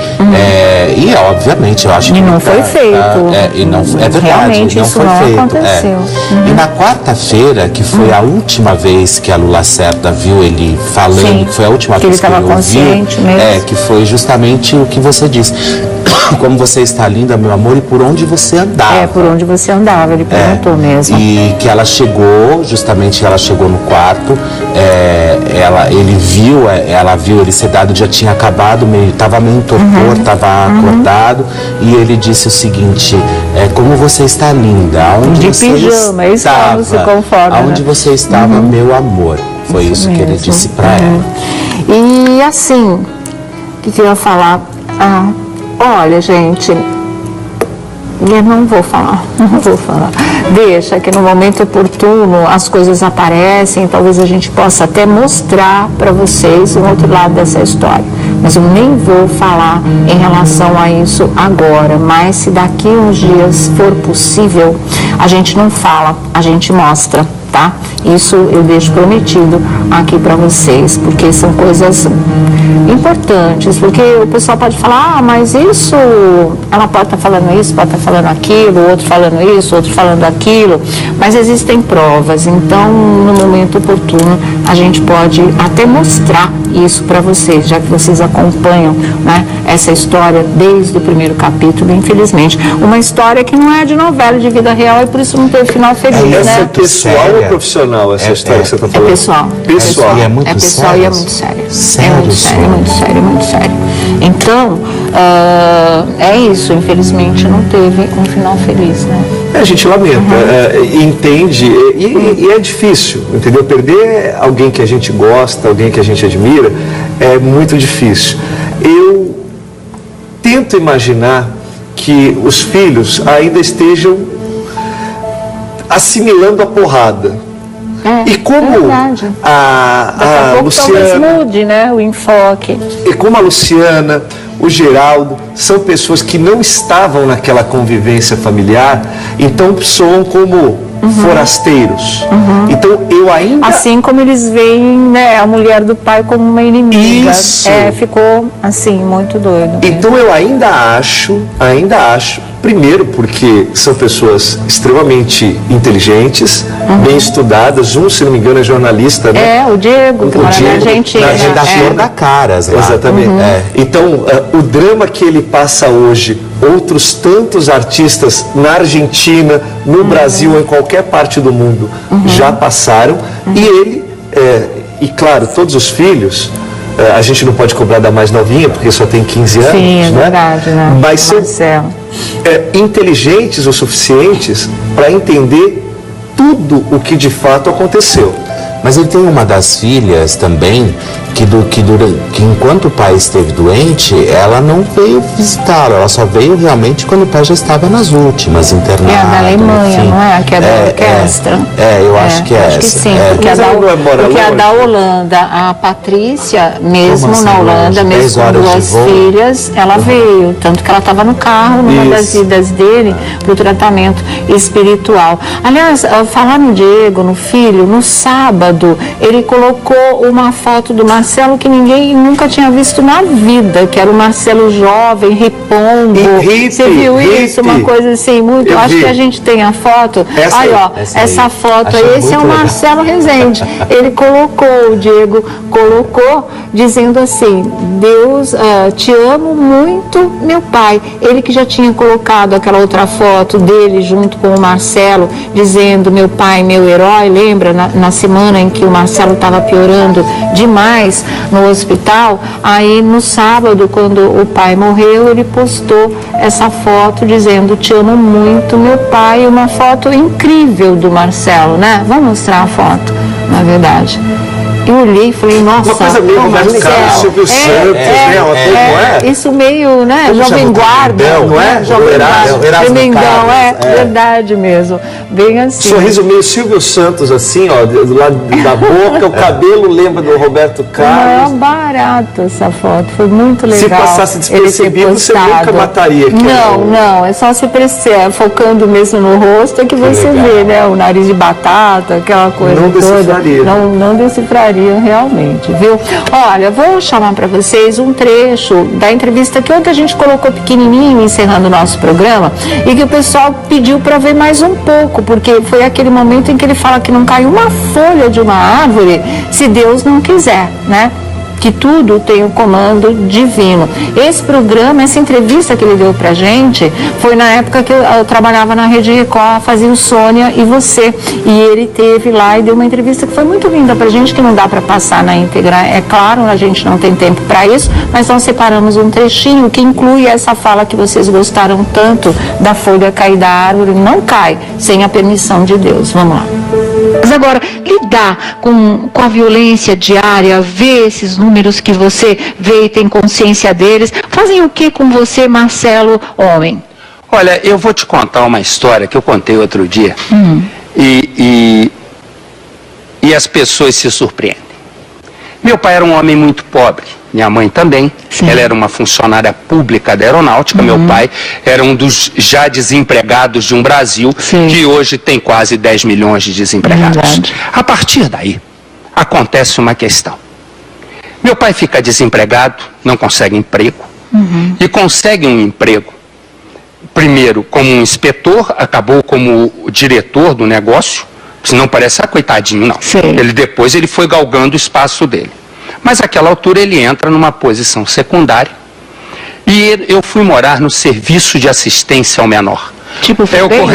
e obviamente eu acho que não foi feito. É verdade, realmente não isso foi não feito. aconteceu. E na quarta-feira, que foi a última vez que a Lu Lacerda viu ele falando, Sim, que foi a última que vez que ele ouviu, consciente mesmo. que foi justamente o que você disse. Como você está linda, meu amor, e por onde você andava. Por onde você andava, ele perguntou mesmo. E que ela chegou, justamente ela chegou no quarto, ela viu ele sedado, já tinha acabado, estava meio torpor, estava acordado, e ele disse o seguinte, como você está linda, aonde de você pijama, estava, isso se conforma, aonde você estava, meu amor. Foi isso que ele disse para ela. E assim, o que eu ia falar? Olha, gente, eu não vou falar. Deixa que no momento oportuno as coisas aparecem, talvez a gente possa até mostrar para vocês um outro lado dessa história. Mas eu nem vou falar em relação a isso agora, mas se daqui uns dias for possível, a gente não fala, a gente mostra, tá? Isso eu deixo prometido aqui para vocês, porque são coisas importantes, porque o pessoal pode falar, mas isso, ela pode estar falando isso, pode estar falando aquilo, outro falando isso, outro falando aquilo, mas existem provas, então no momento oportuno a gente pode até mostrar isso para vocês, já que vocês acompanham, né, essa história desde o primeiro capítulo, infelizmente. Uma história que não é de novela, de vida real, e por isso não teve final feliz, Essa né? é pessoal ou profissional, essa história que você está falando? É pessoal. Pessoal. E é muito pessoal sério? E é muito sério. Sério, é muito sério. Então, é isso. Infelizmente, não teve um final feliz, né? A gente lamenta, entende, e é difícil, entendeu? Perder alguém que a gente gosta, alguém que a gente admira, é muito difícil. Eu tento imaginar que os filhos ainda estejam assimilando a porrada. E como a Luciana mude, né, o enfoque. E como a Luciana, o Geraldo, são pessoas que não estavam naquela convivência familiar, então soam como forasteiros. Então eu ainda... Assim como eles veem, né, a mulher do pai como uma inimiga. Isso. Ficou assim, muito doido. Então eu ainda acho, primeiro porque são pessoas extremamente inteligentes, bem estudadas, se não me engano, é jornalista, né? O Diego, que mora na Argentina. Na redação da Caras lá. Exatamente. Então, o drama que ele passa hoje, outros tantos artistas na Argentina, no Brasil ou em qualquer parte do mundo já passaram, e ele, e claro, todos os filhos, a gente não pode cobrar da mais novinha, porque só tem 15 anos. Sim, é verdade, né? Mas são inteligentes o suficientes para entender tudo o que de fato aconteceu. Mas ele tem uma das filhas também que enquanto o pai esteve doente, ela não veio visitá-lo, ela só veio realmente quando o pai já estava nas últimas, internado. É a da Alemanha, enfim. não é? Que é da orquestra. Eu acho que é essa. Acho que sim, porque a da Holanda, a Patrícia, mesmo assim, na Holanda, mesmo com 2 filhas, ela veio, tanto que ela estava no carro numa das idas dele para o tratamento espiritual. Aliás, falar no Diego, no filho, no sábado, ele colocou uma foto do Marcelo que ninguém nunca tinha visto na vida, que era o Marcelo jovem, ripongo. Você viu isso? Uma coisa assim, muito. Eu acho que a gente tem a foto. Essa foto aí, esse é o Marcelo Rezende. Ele colocou, o Diego colocou, dizendo assim: Deus, te amo muito, meu pai. Ele que já tinha colocado aquela outra foto dele junto com o Marcelo, dizendo: meu pai, meu herói. Lembra? Na semana em que o Marcelo estava piorando demais no hospital, aí no sábado, quando o pai morreu, ele postou essa foto dizendo: te amo muito, meu pai. Uma foto incrível do Marcelo, né? Vamos mostrar a foto, na verdade. Eu olhei e falei, nossa, uma coisa meio Roberto Carlos, Silvio Santos, né? Isso meio, né? Jovem Guarda, não é? Jovem Guarda, Tremendão, verdade mesmo. Bem assim. Sorriso meio Silvio Santos, assim, ó, do lado da boca, o cabelo lembra do Roberto Carlos. Não, barato essa foto, foi muito legal. Se passasse despercebido, você nunca mataria. Não, é só se focando mesmo no rosto, é que você vê, né? O nariz de batata, aquela coisa não toda. Decifraria. Não decifraria. gostaria realmente, viu? Olha, vou chamar para vocês um trecho da entrevista que ontem a gente colocou pequenininho, encerrando o nosso programa, e que o pessoal pediu para ver mais um pouco, porque foi aquele momento em que ele fala que não cai uma folha de uma árvore se Deus não quiser, né? Que tudo tem o comando divino. Esse programa, essa entrevista que ele deu pra gente, foi na época que eu trabalhava na Rede Record, fazia o Sônia e Você. E ele teve lá e deu uma entrevista que foi muito linda pra gente, que não dá pra passar na íntegra. É claro, a gente não tem tempo pra isso, mas nós separamos um trechinho que inclui essa fala que vocês gostaram tanto, da folha cair da árvore. Não cai sem a permissão de Deus. Vamos lá. Mas agora, lidar com a violência diária, ver esses números que você vê e tem consciência deles, fazem o que com você, Marcelo, homem? Olha, eu vou te contar uma história que eu contei outro dia e as pessoas se surpreendem. Meu pai era um homem muito pobre, minha mãe também. Sim. Ela era uma funcionária pública da aeronáutica. Meu pai era um dos já desempregados de um Brasil que hoje tem quase 10 milhões de desempregados. A partir daí, acontece uma questão. Meu pai fica desempregado, não consegue emprego, e consegue um emprego, primeiro como um inspetor, acabou como o diretor do negócio, senão parece, coitadinho, não. Depois ele foi galgando o espaço dele. Mas naquela altura ele entra numa posição secundária e eu fui morar no serviço de assistência ao menor. Tipo FEBEM?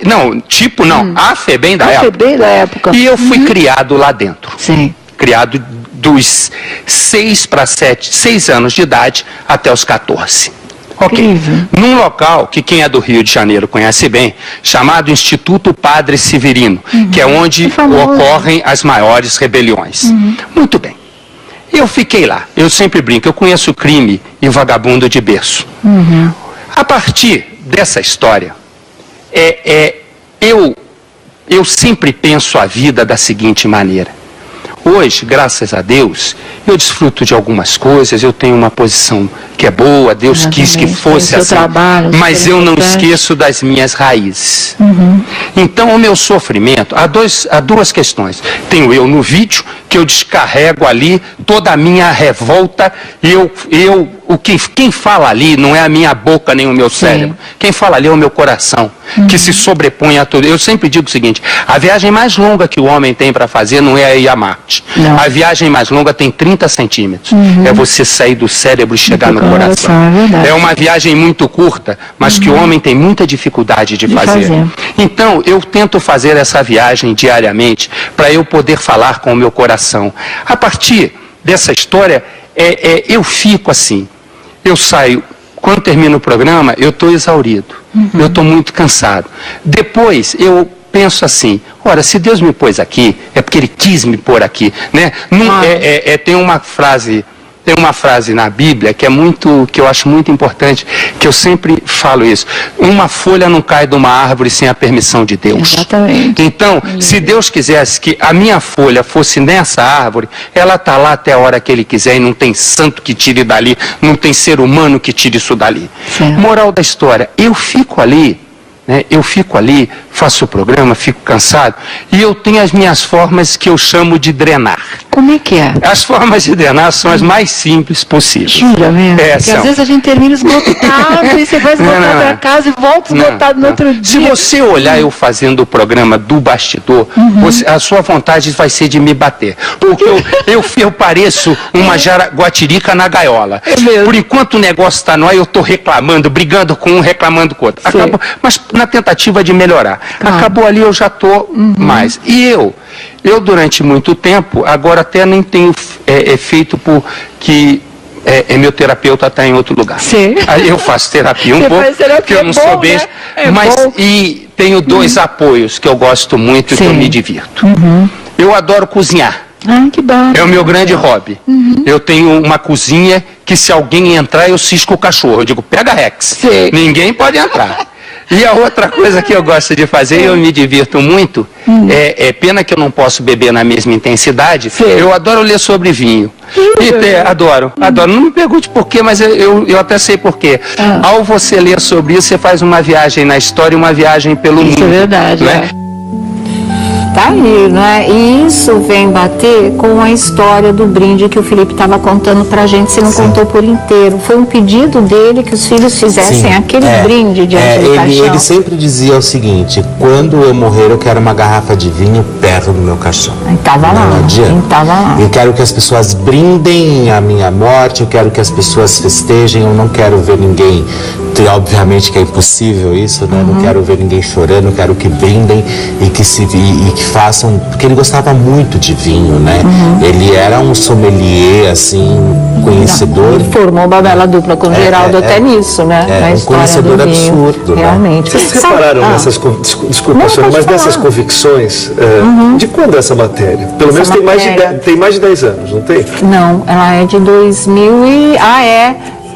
Não, tipo não, a FEBEM da época. FEBEM da época. E eu fui criado lá dentro. Sim. Criado dos 6 anos de idade até os 14. Ok. Num local que quem é do Rio de Janeiro conhece bem, chamado Instituto Padre Severino, que é onde ocorrem as maiores rebeliões. Muito bem. Eu fiquei lá. Eu sempre brinco, eu conheço o crime e o vagabundo de berço. A partir dessa história, eu sempre penso a vida da seguinte maneira. Hoje, graças a Deus, eu desfruto de algumas coisas, eu tenho uma posição que é boa, Deus quis que fosse assim, mas eu não esqueço das minhas raízes. Então, o meu sofrimento, há duas questões. Tenho eu no vídeo, que eu descarrego ali toda a minha revolta, e quem fala ali não é a minha boca nem o meu cérebro. Quem fala ali é o meu coração, que se sobrepõe a tudo. Eu sempre digo o seguinte, a viagem mais longa que o homem tem para fazer não é ir a Marte. A viagem mais longa tem 30 centímetros. É você sair do cérebro e chegar no coração. É uma viagem muito curta, mas que o homem tem muita dificuldade de fazer. Então, eu tento fazer essa viagem diariamente para eu poder falar com o meu coração. A partir dessa história, eu fico assim. Eu saio, quando termino o programa, eu estou exaurido. Eu estou muito cansado. Depois, eu penso assim, ora, se Deus me pôs aqui, é porque Ele quis me pôr aqui, né? Tem uma frase na Bíblia que eu acho muito importante, que eu sempre falo isso. Uma folha não cai de uma árvore sem a permissão de Deus. Exatamente. Então, se Deus quisesse que a minha folha fosse nessa árvore, ela está lá até a hora que Ele quiser, e não tem santo que tire dali, não tem ser humano que tire isso dali. Moral da história, eu fico ali, faço o programa, fico cansado, e eu tenho as minhas formas que eu chamo de drenar. Como é que é? As formas de drenar são as mais simples possíveis. Jura mesmo? Porque às vezes a gente termina esgotado e você vai esgotado para casa e volta esgotado no outro dia. Se você olhar eu fazendo o programa do bastidor, a sua vontade vai ser de me bater. Porque eu pareço uma guatirica na gaiola. Por enquanto o negócio está no ar, eu estou reclamando, brigando com um, reclamando com o outro. Mas na tentativa de melhorar. Acabou ali, eu já estou mais. E eu durante muito tempo, agora até nem tenho feito porque meu terapeuta está em outro lugar. Aí eu faço terapia pouco, porque eu não sou bem. E tenho 2 apoios que eu gosto muito e que eu me divirto. Eu adoro cozinhar. Que bom. É o meu grande hobby. Eu tenho uma cozinha que, se alguém entrar, eu cisco o cachorro. Eu digo, pega Rex. Ninguém pode entrar. E a outra coisa que eu gosto de fazer, eu me divirto muito, é pena que eu não posso beber na mesma intensidade, eu adoro ler sobre vinho. Adoro. Não me pergunte por quê, mas eu até sei por quê. Ao você ler sobre isso, você faz uma viagem na história e uma viagem pelo mundo. Isso é verdade, né? Tá aí, né? E isso vem bater com a história do brinde que o Felipe estava contando pra gente, se não contou por inteiro. Foi um pedido dele que os filhos fizessem aquele brinde diante do caixão. Ele sempre dizia o seguinte: quando eu morrer, eu quero uma garrafa de vinho perto do meu caixão. Estava lá. Não adianta. Estava lá. Eu quero que as pessoas brindem a minha morte, eu quero que as pessoas festejem, eu não quero ver ninguém. Obviamente que é impossível isso, né? Não quero ver ninguém chorando, eu quero que brindem e que façam, porque ele gostava muito de vinho, né? Ele era um sommelier, assim, conhecedor. Ele formou uma bela dupla com o Geraldo até nisso, né? Na um conhecedor absurdo, realmente. Vocês repararam nessas, desculpa, senhora, mas nessas convicções, de quando é essa matéria? Pelo menos tem mais de 10 anos, não tem? Não, ela é de 2000 e...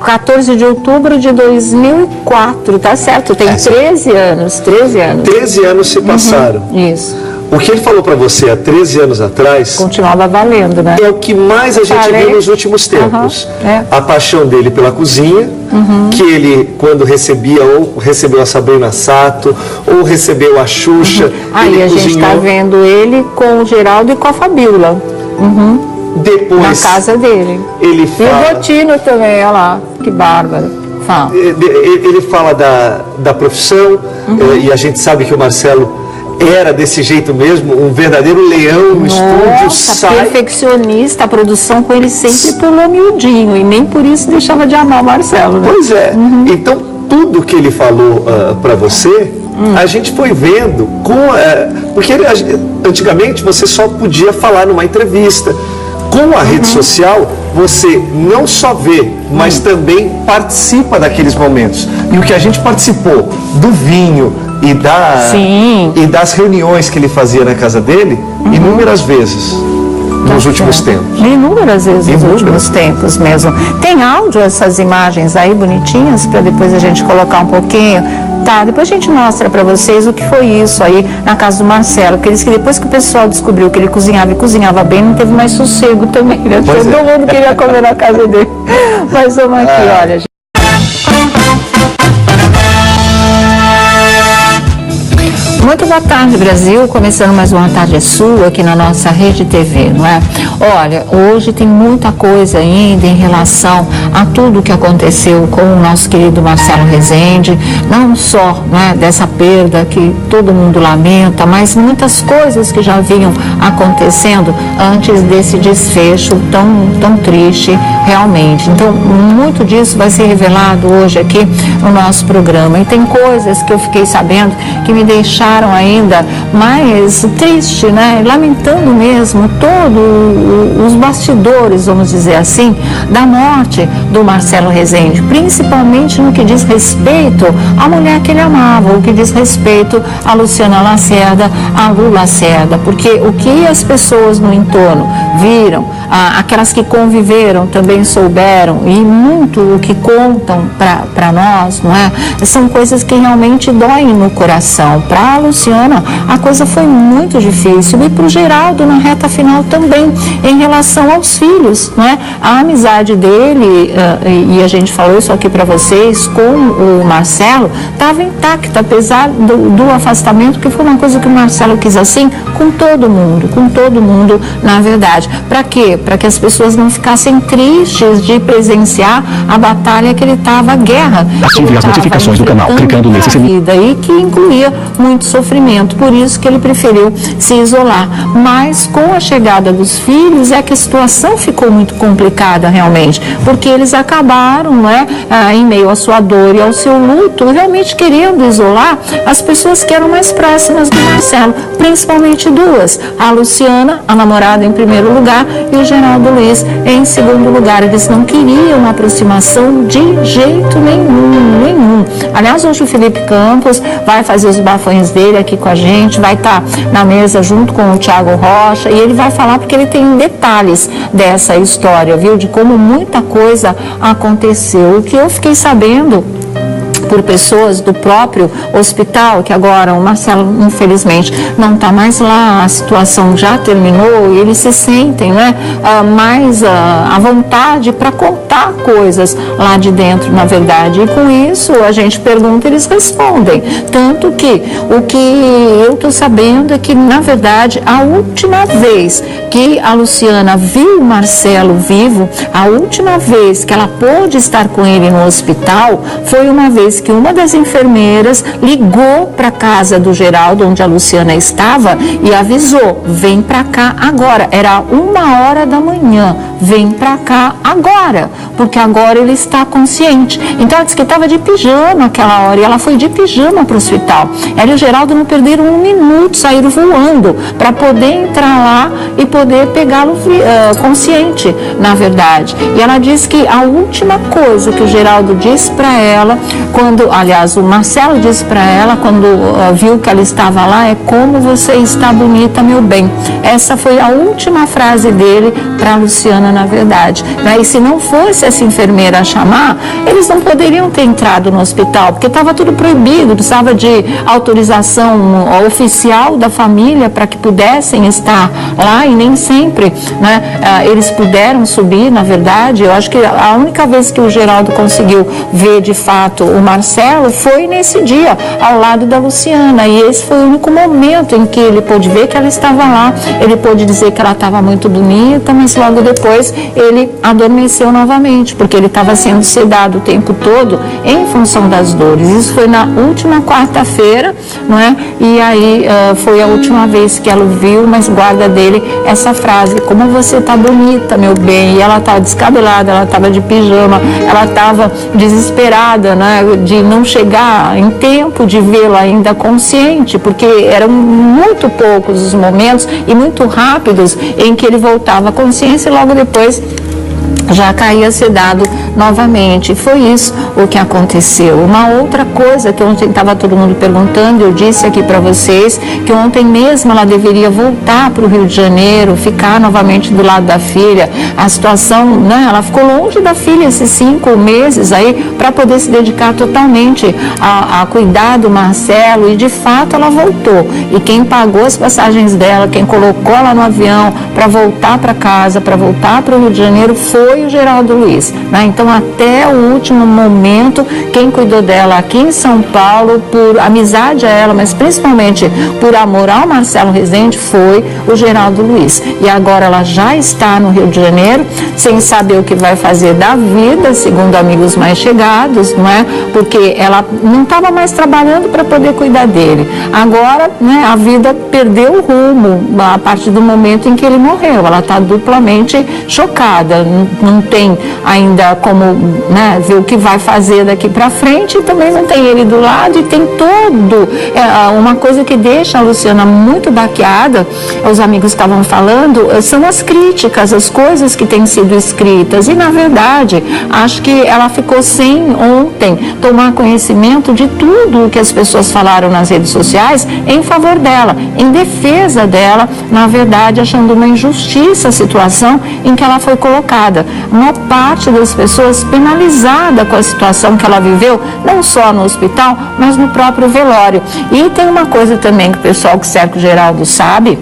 14 de outubro de 2004, tá certo, tem 13 anos. 13 anos se passaram. Isso. O que ele falou para você há 13 anos atrás... Continuava valendo, né? É o que mais a gente viu nos últimos tempos. A paixão dele pela cozinha, que ele, quando recebeu a Sabrina Sato, ou recebeu a Xuxa... Aí a gente está vendo ele com o Geraldo e com a Fabíola. Depois, na casa dele. Ele fala... E o Botino também, olha lá, que bárbaro. Fala. Ele fala da profissão, e a gente sabe que o Marcelo era desse jeito mesmo, um verdadeiro leão no estúdio. Perfeccionista, a produção com ele sempre pulou miudinho, e nem por isso deixava de amar o Marcelo, né? Pois é. Então, tudo que ele falou para você... A gente foi vendo, porque antigamente você só podia falar numa entrevista. Com a rede social, você não só vê, mas também participa daqueles momentos. E o que a gente participou do vinho e das reuniões que ele fazia na casa dele, inúmeras vezes. Nos últimos tempos. Inúmeras vezes nos últimos tempos mesmo. Tem áudio, essas imagens aí bonitinhas, para depois a gente colocar um pouquinho. Tá, depois a gente mostra para vocês o que foi isso aí na casa do Marcelo. Porque ele disse que depois que o pessoal descobriu que ele cozinhava e cozinhava bem, não teve mais sossego também, né? Todo mundo queria comer na casa dele. Mas vamos aqui, olha, gente. Muito boa tarde, Brasil. Começando mais uma Tarde é Sua aqui na nossa Rede TV, não é? Olha, hoje tem muita coisa ainda em relação a tudo que aconteceu com o nosso querido Marcelo Rezende, não só, né, dessa perda que todo mundo lamenta, mas muitas coisas que já vinham acontecendo antes desse desfecho tão triste realmente. Então, muito disso vai ser revelado hoje aqui no nosso programa. E tem coisas que eu fiquei sabendo que me deixaram ainda mais triste, né? Lamentando mesmo todos os bastidores, vamos dizer assim, da morte do Marcelo Rezende, principalmente no que diz respeito à mulher que ele amava, o que diz respeito a Luciana Lacerda, a Lu Lacerda, porque o que as pessoas no entorno viram, aquelas que conviveram também souberam, e muito o que contam para nós, não é? São coisas que realmente doem no coração. Para a Luciana, a coisa foi muito difícil, e para o Geraldo na reta final também, em relação aos filhos, não é? A amizade dele, e a gente falou isso aqui para vocês, com o Marcelo, estava intacta, apesar do afastamento, que foi uma coisa que o Marcelo quis assim, com todo mundo, na verdade. Para quê? Para que as pessoas não ficassem tristes de presenciar a batalha que ele estava, a guerra. Ative as notificações do canal, clicando nesse sininho. E que incluía muito sofrimento, por isso que ele preferiu se isolar. Mas com a chegada dos filhos é que a situação ficou muito complicada realmente, porque eles acabaram, né, em meio à sua dor e ao seu luto, realmente querendo isolar as pessoas que eram mais próximas do Marcelo, principalmente duas, a Luciana, a namorada, em primeiro lugar, e o Geraldo Luiz em segundo lugar. Eles não queriam uma aproximação de jeito nenhum. Aliás, hoje o Felipe Campos vai fazer os bafões dele aqui com a gente, vai estar na mesa junto com o Thiago Rocha, e ele vai falar porque ele tem detalhes dessa história, viu? De como muita coisa aconteceu. O que eu fiquei sabendo por pessoas do próprio hospital, que agora o Marcelo, infelizmente, não está mais lá, a situação já terminou e eles se sentem, né, mais à vontade para contar coisas lá de dentro, na verdade. E com isso a gente pergunta, eles respondem. Tanto que o que eu estou sabendo é que, na verdade, a última vez que a Luciana viu o Marcelo vivo, a última vez que ela pôde estar com ele no hospital, foi uma vez que uma das enfermeiras ligou para a casa do Geraldo, onde a Luciana estava, e avisou: vem para cá agora. Era 1h da manhã, vem para cá agora, porque agora ele está consciente. Então ela disse que estava de pijama aquela hora, e ela foi de pijama para o hospital. Ela e o Geraldo não perderam um minuto, saíram voando para poder entrar lá e poder pegá-lo consciente, na verdade. E ela disse que a última coisa que o Geraldo disse para ela, aliás, o Marcelo disse para ela, quando viu que ela estava lá, é: como você está bonita, meu bem. Essa foi a última frase dele para a Luciana, na verdade. E se não fosse essa enfermeira a chamar, eles não poderiam ter entrado no hospital, porque estava tudo proibido, precisava de autorização oficial da família para que pudessem estar lá, e nem sempre, né, eles puderam subir, na verdade. Eu acho que a única vez que o Geraldo conseguiu ver de fato o Marcelo foi nesse dia, ao lado da Luciana, e esse foi o único momento em que ele pôde ver que ela estava lá. Ele pôde dizer que ela estava muito bonita, mas logo depois ele adormeceu novamente, porque ele estava sendo sedado o tempo todo em função das dores. Isso foi na última quarta-feira, não é? E aí foi a última vez que ela viu, mas guarda dele essa frase: como você está bonita, meu bem. E ela estava descabelada, ela estava de pijama, ela estava desesperada, né, de não chegar em tempo de vê-la ainda consciente, porque eram muito poucos os momentos e muito rápidos em que ele voltava à consciência, e logo depois já caía sedado novamente. Foi isso o que aconteceu. Uma outra coisa que ontem estava todo mundo perguntando, eu disse aqui para vocês que ontem mesmo ela deveria voltar para o Rio de Janeiro, ficar novamente do lado da filha. A situação, né, ela ficou longe da filha esses 5 meses aí para poder se dedicar totalmente a cuidar do Marcelo, e de fato ela voltou. E quem pagou as passagens dela, quem colocou ela no avião para voltar para casa, para voltar para o Rio de Janeiro, foi o Geraldo Luiz, né? Então, até o último momento, quem cuidou dela aqui em São Paulo, por amizade a ela, mas principalmente por amor ao Marcelo Rezende, foi o Geraldo Luiz. E agora ela já está no Rio de Janeiro, sem saber o que vai fazer da vida, segundo amigos mais chegados, não é? Porque ela não estava mais trabalhando para poder cuidar dele. Agora, né, a vida perdeu o rumo a partir do momento em que ele morreu. Ela está duplamente chocada. Não tem ainda como, né, ver o que vai fazer daqui para frente, e também não tem ele do lado, e tem uma coisa que deixa a Luciana muito baqueada. Os amigos estavam falando, são as críticas, as coisas que têm sido escritas, e na verdade acho que ela ficou sem ontem tomar conhecimento de tudo o que as pessoas falaram nas redes sociais em favor dela, em defesa dela, na verdade achando uma injustiça a situação em que ela foi colocada. Uma parte das pessoas penalizada com a situação que ela viveu, não só no hospital, mas no próprio velório. E tem uma coisa também que o pessoal que cerca o Geraldo sabe,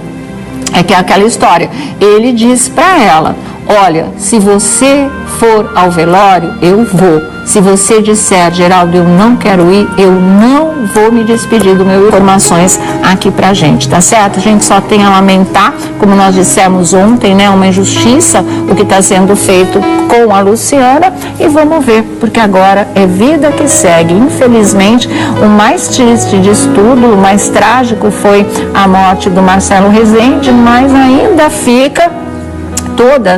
é que é aquela história. Ele disse para ela: olha, se você for ao velório, eu vou. Se você disser, Geraldo, eu não quero ir, eu não vou me despedir do meu. Informações aqui pra gente, tá certo? A gente só tem a lamentar, como nós dissemos ontem, né, uma injustiça, o que está sendo feito com a Luciana, e vamos ver, porque agora é vida que segue. Infelizmente, o mais triste disso tudo, o mais trágico foi a morte do Marcelo Rezende, mas ainda fica toda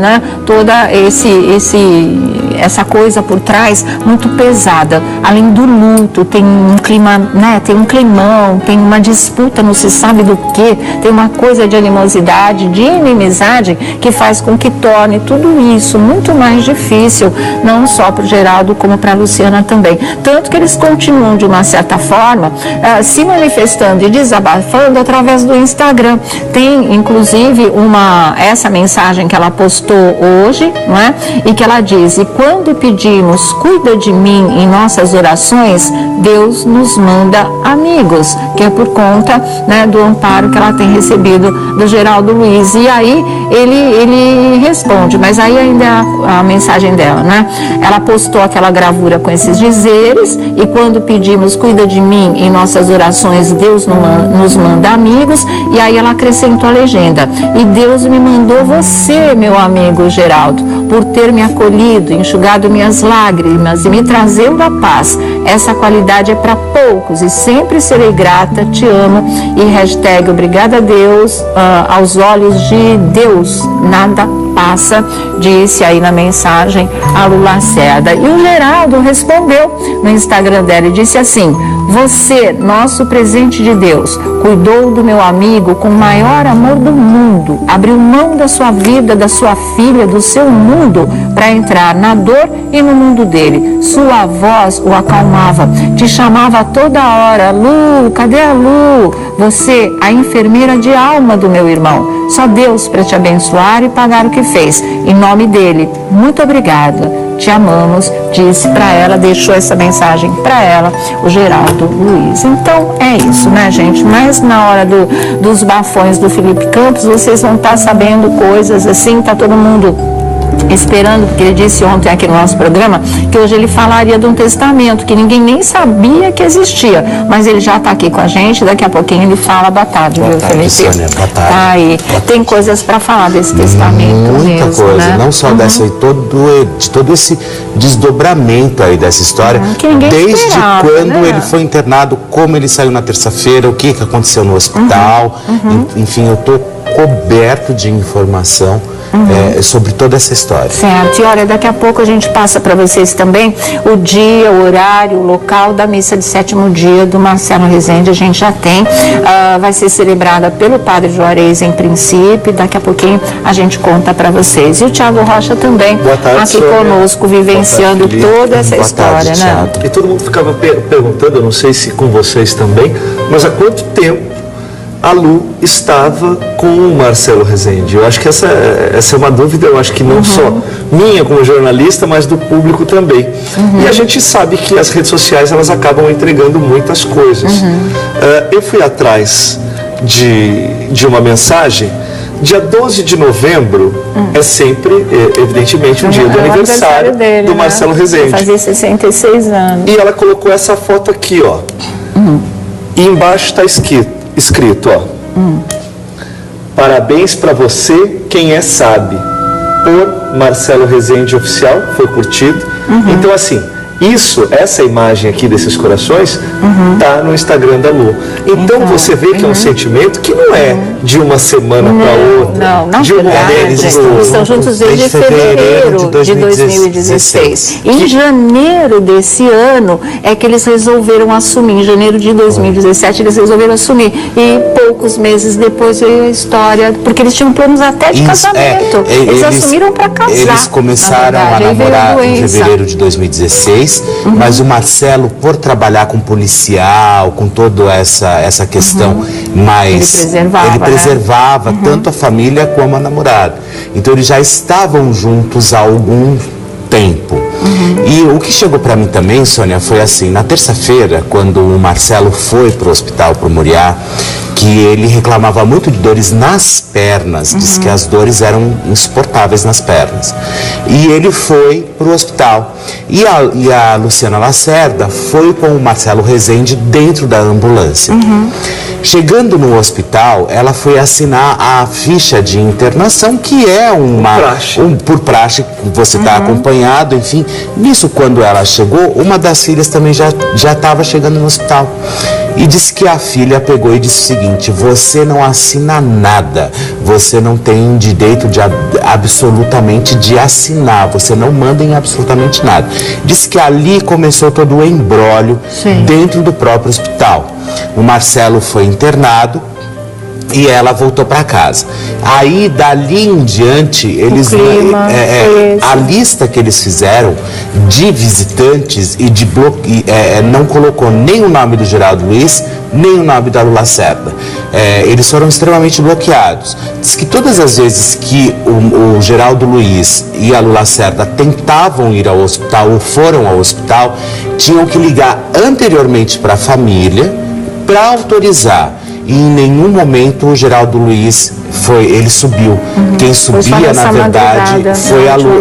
essa coisa por trás muito pesada. Além do luto, tem um clima, né, tem um climão, tem uma disputa, não se sabe do que, tem uma coisa de animosidade, de inimizade, que faz com que torne tudo isso muito mais difícil, não só para o Geraldo, como para a Luciana também. Tanto que eles continuam, de uma certa forma, se manifestando e desabafando através do Instagram. Tem, inclusive, essa mensagem que ela postou hoje, não é? E que ela diz: e quando pedimos, cuida de mim em nossas orações, Deus nos manda amigos, que é por conta, né, do amparo que ela tem recebido do Geraldo Luiz. E aí ele responde, mas aí ainda é a mensagem dela, né? Ela postou aquela gravura com esses dizeres: e quando pedimos, cuida de mim em nossas orações, Deus nos manda amigos. E aí ela acrescentou a legenda: e Deus me mandou você, meu amigo Geraldo, por ter me acolhido, enxugado minhas lágrimas e me trazendo a paz. Essa qualidade é para poucos e sempre serei grata, te amo. E hashtag obrigada a Deus, aos olhos de Deus nada passa, disse aí na mensagem a Lu Lacerda. E o Geraldo respondeu no Instagram dela e disse assim: você, nosso presente de Deus, cuidou do meu amigo com o maior amor do mundo, abriu mão da sua vida, da sua filha, do seu mundo, para entrar na dor e no mundo dele. Sua voz o acalmava, te chamava a toda hora: Lu, cadê a Lu? Você, a enfermeira de alma do meu irmão. Só Deus para te abençoar e pagar o que fez. Em nome dele, muito obrigada. Te amamos, disse para ela, deixou essa mensagem para ela, o Geraldo Luiz. Então é isso, né, gente? Mas na hora dos bafões do Felipe Campos, vocês vão estar sabendo coisas assim, tá todo mundo esperando, porque ele disse ontem aqui no nosso programa que hoje ele falaria de um testamento que ninguém nem sabia que existia, mas ele já está aqui com a gente, daqui a pouquinho ele fala. Boa tarde, viu, Felipe? Sônia, boa tarde. Tá aí. Tem coisas para falar desse testamento. Muita mesmo, coisa, né? Não só dessa, de todo esse desdobramento aí dessa história, desde esperava, quando né? ele foi internado, como ele saiu na terça-feira, o que aconteceu no hospital, enfim, eu estou coberto de informação sobre toda essa história. Certo, e olha, daqui a pouco a gente passa para vocês também o dia, o horário, o local da missa de sétimo dia do Marcelo Rezende. A gente já tem, vai ser celebrada pelo Padre Juarez em princípio, daqui a pouquinho a gente conta para vocês. E o Thiago Rocha também, aqui conosco, vivenciando toda essa história, né? E todo mundo ficava perguntando, eu não sei se com vocês também, mas há quanto tempo a Lu estava com o Marcelo Rezende? Eu acho que essa é uma dúvida, eu acho que não só minha como jornalista, mas do público também. E a gente sabe que as redes sociais, elas acabam entregando muitas coisas. Eu fui atrás de uma mensagem. Dia 12 de novembro é sempre, evidentemente, o dia do aniversário dele, do Marcelo Rezende. Fazia 66 anos. E ela colocou essa foto aqui, ó. E embaixo está escrito, ó: parabéns para você, quem é sabe, por Marcelo Rezende Oficial, foi curtido. Então, assim, essa imagem aqui desses corações tá no Instagram da Lu. Então você vê que é um sentimento que não é de uma semana para outra. Não, de um verdade, estão juntos desde fevereiro de 2016. Em janeiro desse ano é que eles resolveram assumir. Em janeiro de 2017 eles resolveram assumir. E poucos meses depois veio a história, porque eles tinham planos até de casamento. Eles assumiram para casar. Eles começaram a namorar em fevereiro de 2016. Mas o Marcelo, por trabalhar com policial, com toda essa questão mais... Ele preservava tanto a família como a namorada. Então eles já estavam juntos há algum tempo. E o que chegou para mim também, Sônia, foi assim: na terça-feira, quando o Marcelo foi para o hospital, para o Moriá, que ele reclamava muito de dores nas pernas, disse que as dores eram insuportáveis nas pernas. E ele foi para o hospital. E a Luciana Lacerda foi com o Marcelo Rezende dentro da ambulância. Chegando no hospital, ela foi assinar a ficha de internação, que é por praxe, você está acompanhado, enfim. Nisso, quando ela chegou, uma das filhas também já estava chegando no hospital. E disse que a filha pegou e disse o seguinte: você não assina nada, você não tem direito absolutamente de assinar, você não manda em absolutamente nada. Disse que ali começou todo o embrólio dentro do próprio hospital. O Marcelo foi internado e ela voltou para casa. Aí, dali em diante, a lista que eles fizeram de visitantes e de não colocou nem o nome do Geraldo Luiz, nem o nome da Lu Lacerda. Eles foram extremamente bloqueados. Diz que todas as vezes que o Geraldo Luiz e a Lu Lacerda tentavam ir ao hospital ou foram ao hospital, tinham que ligar anteriormente para a família para autorizar. E em nenhum momento o Geraldo Luiz ele subiu. Quem subia, na verdade, foi a Lu.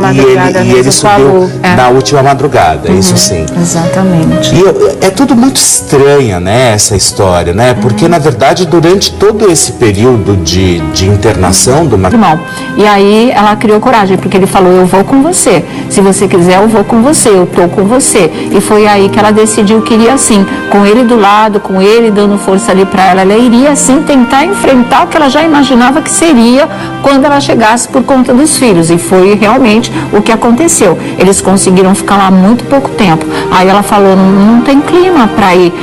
E ele subiu na última madrugada, isso sim. Exatamente. E é tudo muito estranha, né, essa história, né? Porque, na verdade, durante todo esse período de internação do Marcelo... E aí ela criou coragem, porque ele falou, eu vou com você. Se você quiser, eu vou com você, eu tô com você. E foi aí que ela decidiu que iria assim, com ele do lado, com ele dando força ali para ela. Ela iria, assim, tentar enfrentar o que ela já imaginava que seria quando ela chegasse por conta dos filhos, e foi realmente o que aconteceu. Eles conseguiram ficar lá muito pouco tempo. Aí ela falou, não tem clima para ir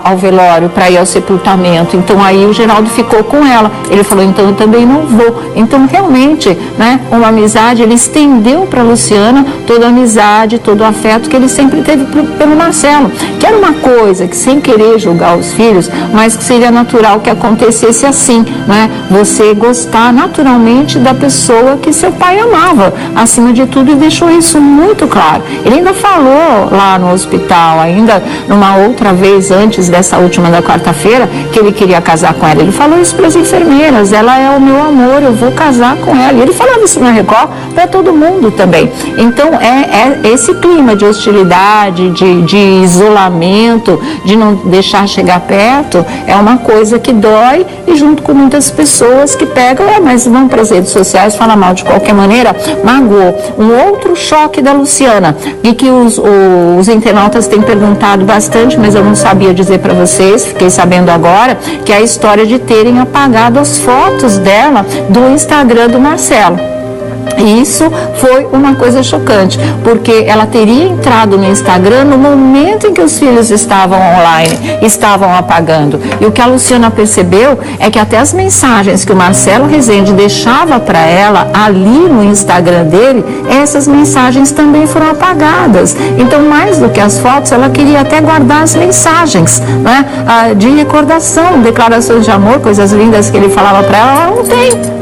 ao velório, para ir ao sepultamento. Então aí o Geraldo ficou com ela. Ele falou, então eu também não vou. Então realmente, né, uma amizade, ele estendeu para Luciana toda a amizade, todo o afeto que ele sempre teve pelo Marcelo, que era uma coisa que, sem querer julgar os filhos, mas que seria natural que acontecesse assim, né? Você gostar naturalmente da pessoa que seu pai amava, acima de tudo, e deixou isso muito claro. Ele ainda falou lá no hospital, ainda numa outra vez antes dessa última da quarta-feira, que ele queria casar com ela. Ele falou isso para as enfermeiras, ela é o meu amor, eu vou casar com ela. E ele falava isso na Record para todo mundo também. Então é esse clima de hostilidade, de isolamento, de não deixar chegar perto, é uma coisa que dói, e junto com muitas pessoas que pegam, mas vão para as redes sociais falar mal de qualquer maneira, magoou. Um outro choque da Luciana, e que os internautas têm perguntado bastante, mas eu não sabia dizer para vocês, fiquei sabendo agora, que é a história de terem apagado as fotos dela do Instagram do Marcelo. E isso foi uma coisa chocante, porque ela teria entrado no Instagram no momento em que os filhos estavam online, estavam apagando. E o que a Luciana percebeu é que até as mensagens que o Marcelo Rezende deixava para ela ali no Instagram dele, essas mensagens também foram apagadas. Então, mais do que as fotos, ela queria até guardar as mensagens, né, de recordação, declarações de amor, coisas lindas que ele falava para ela. Ela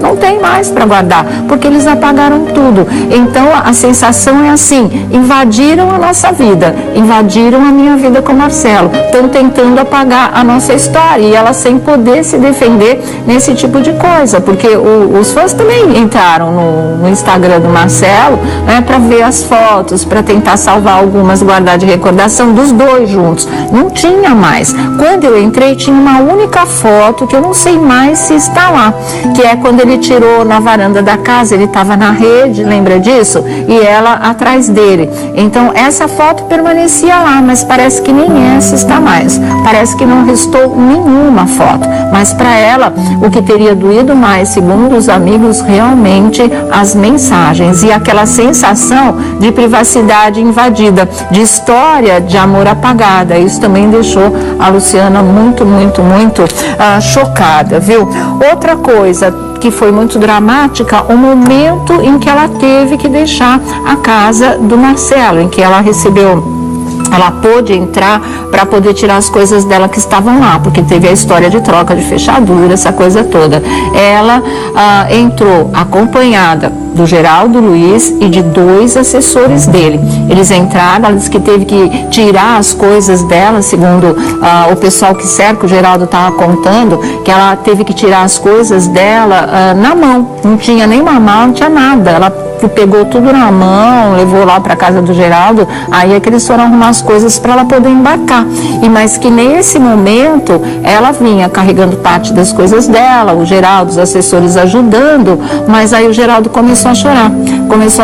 não tem mais para guardar, porque eles apagaram tudo. Então a sensação é assim, invadiram a nossa vida, invadiram a minha vida com o Marcelo, estão tentando apagar a nossa história, e ela sem poder se defender nesse tipo de coisa, porque os fãs também entraram no Instagram do Marcelo, né, para ver as fotos, para tentar salvar algumas, guardar de recordação dos dois juntos. Não tinha mais. Quando eu entrei, tinha uma única foto que eu não sei mais se está lá, que é quando ele tirou na varanda da casa, ele estava na rede, lembra disso? E ela atrás dele. Então essa foto permanecia lá, mas parece que nem essa está mais. Parece que não restou nenhuma foto. Mas para ela, o que teria doído mais, segundo os amigos, realmente as mensagens e aquela sensação de privacidade invadida, de história de amor apagada. Isso também deixou a Luciana muito chocada, viu? Outra coisa que foi muito dramática, o momento em que ela teve que deixar a casa do Marcelo, em que ela pôde entrar para poder tirar as coisas dela que estavam lá, porque teve a história de troca de fechadura, essa coisa toda. Ela entrou acompanhada do Geraldo Luiz e de 2 assessores dele. Eles entraram, ela disse que teve que tirar as coisas dela, segundo o pessoal que cerca o Geraldo estava contando, que ela teve que tirar as coisas dela na mão. Não tinha nem uma mala, não tinha nada. Ela pegou tudo na mão, levou lá para casa do Geraldo, aí é que eles foram arrumar as coisas para ela poder embarcar. Mas que nesse momento ela vinha carregando parte das coisas dela, o Geraldo, os assessores ajudando, mas aí o Geraldo começou a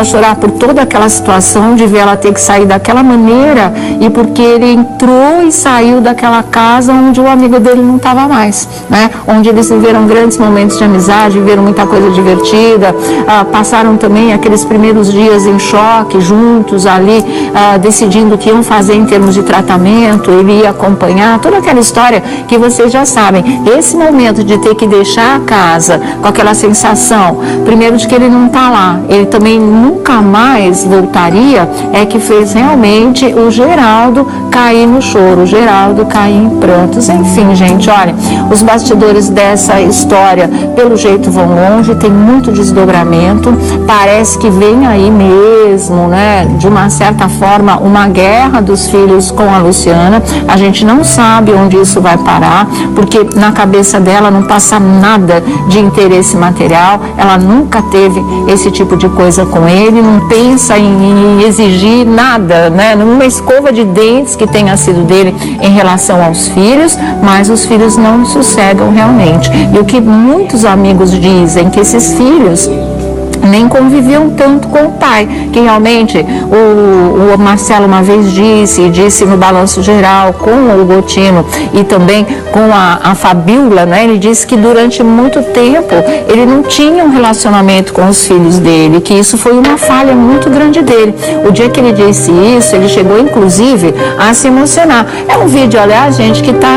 chorar por toda aquela situação de ver ela ter que sair daquela maneira, e porque ele entrou e saiu daquela casa onde o amigo dele não estava mais, né? Onde eles viveram grandes momentos de amizade, viveram muita coisa divertida, passaram também aquele aqueles primeiros dias em choque, juntos ali, decidindo o que iam fazer em termos de tratamento, ele ia acompanhar, toda aquela história que vocês já sabem. Esse momento de ter que deixar a casa com aquela sensação, primeiro de que ele não está lá, ele também nunca mais voltaria, é que fez realmente o Geraldo cair no choro, o Geraldo cair em prantos. Enfim, gente, olha, os bastidores dessa história, pelo jeito, vão longe, tem muito desdobramento, parece que vem aí mesmo, né, de uma certa forma, uma guerra dos filhos com a Luciana. A gente não sabe onde isso vai parar, porque na cabeça dela não passa nada de interesse material, ela nunca teve esse tipo de coisa com ele, não pensa em exigir nada, né, numa escova de dentes que tenha sido dele em relação aos filhos, mas os filhos não sossegam realmente. E o que muitos amigos dizem, que esses filhos nem conviviam tanto com o pai, que realmente o Marcelo uma vez disse no balanço geral com o Gotino e também com a Fabíola, né? Ele disse que durante muito tempo ele não tinha um relacionamento com os filhos dele, que isso foi uma falha muito grande dele. O dia que ele disse isso, ele chegou inclusive a se emocionar. É um vídeo, aliás, gente, que tá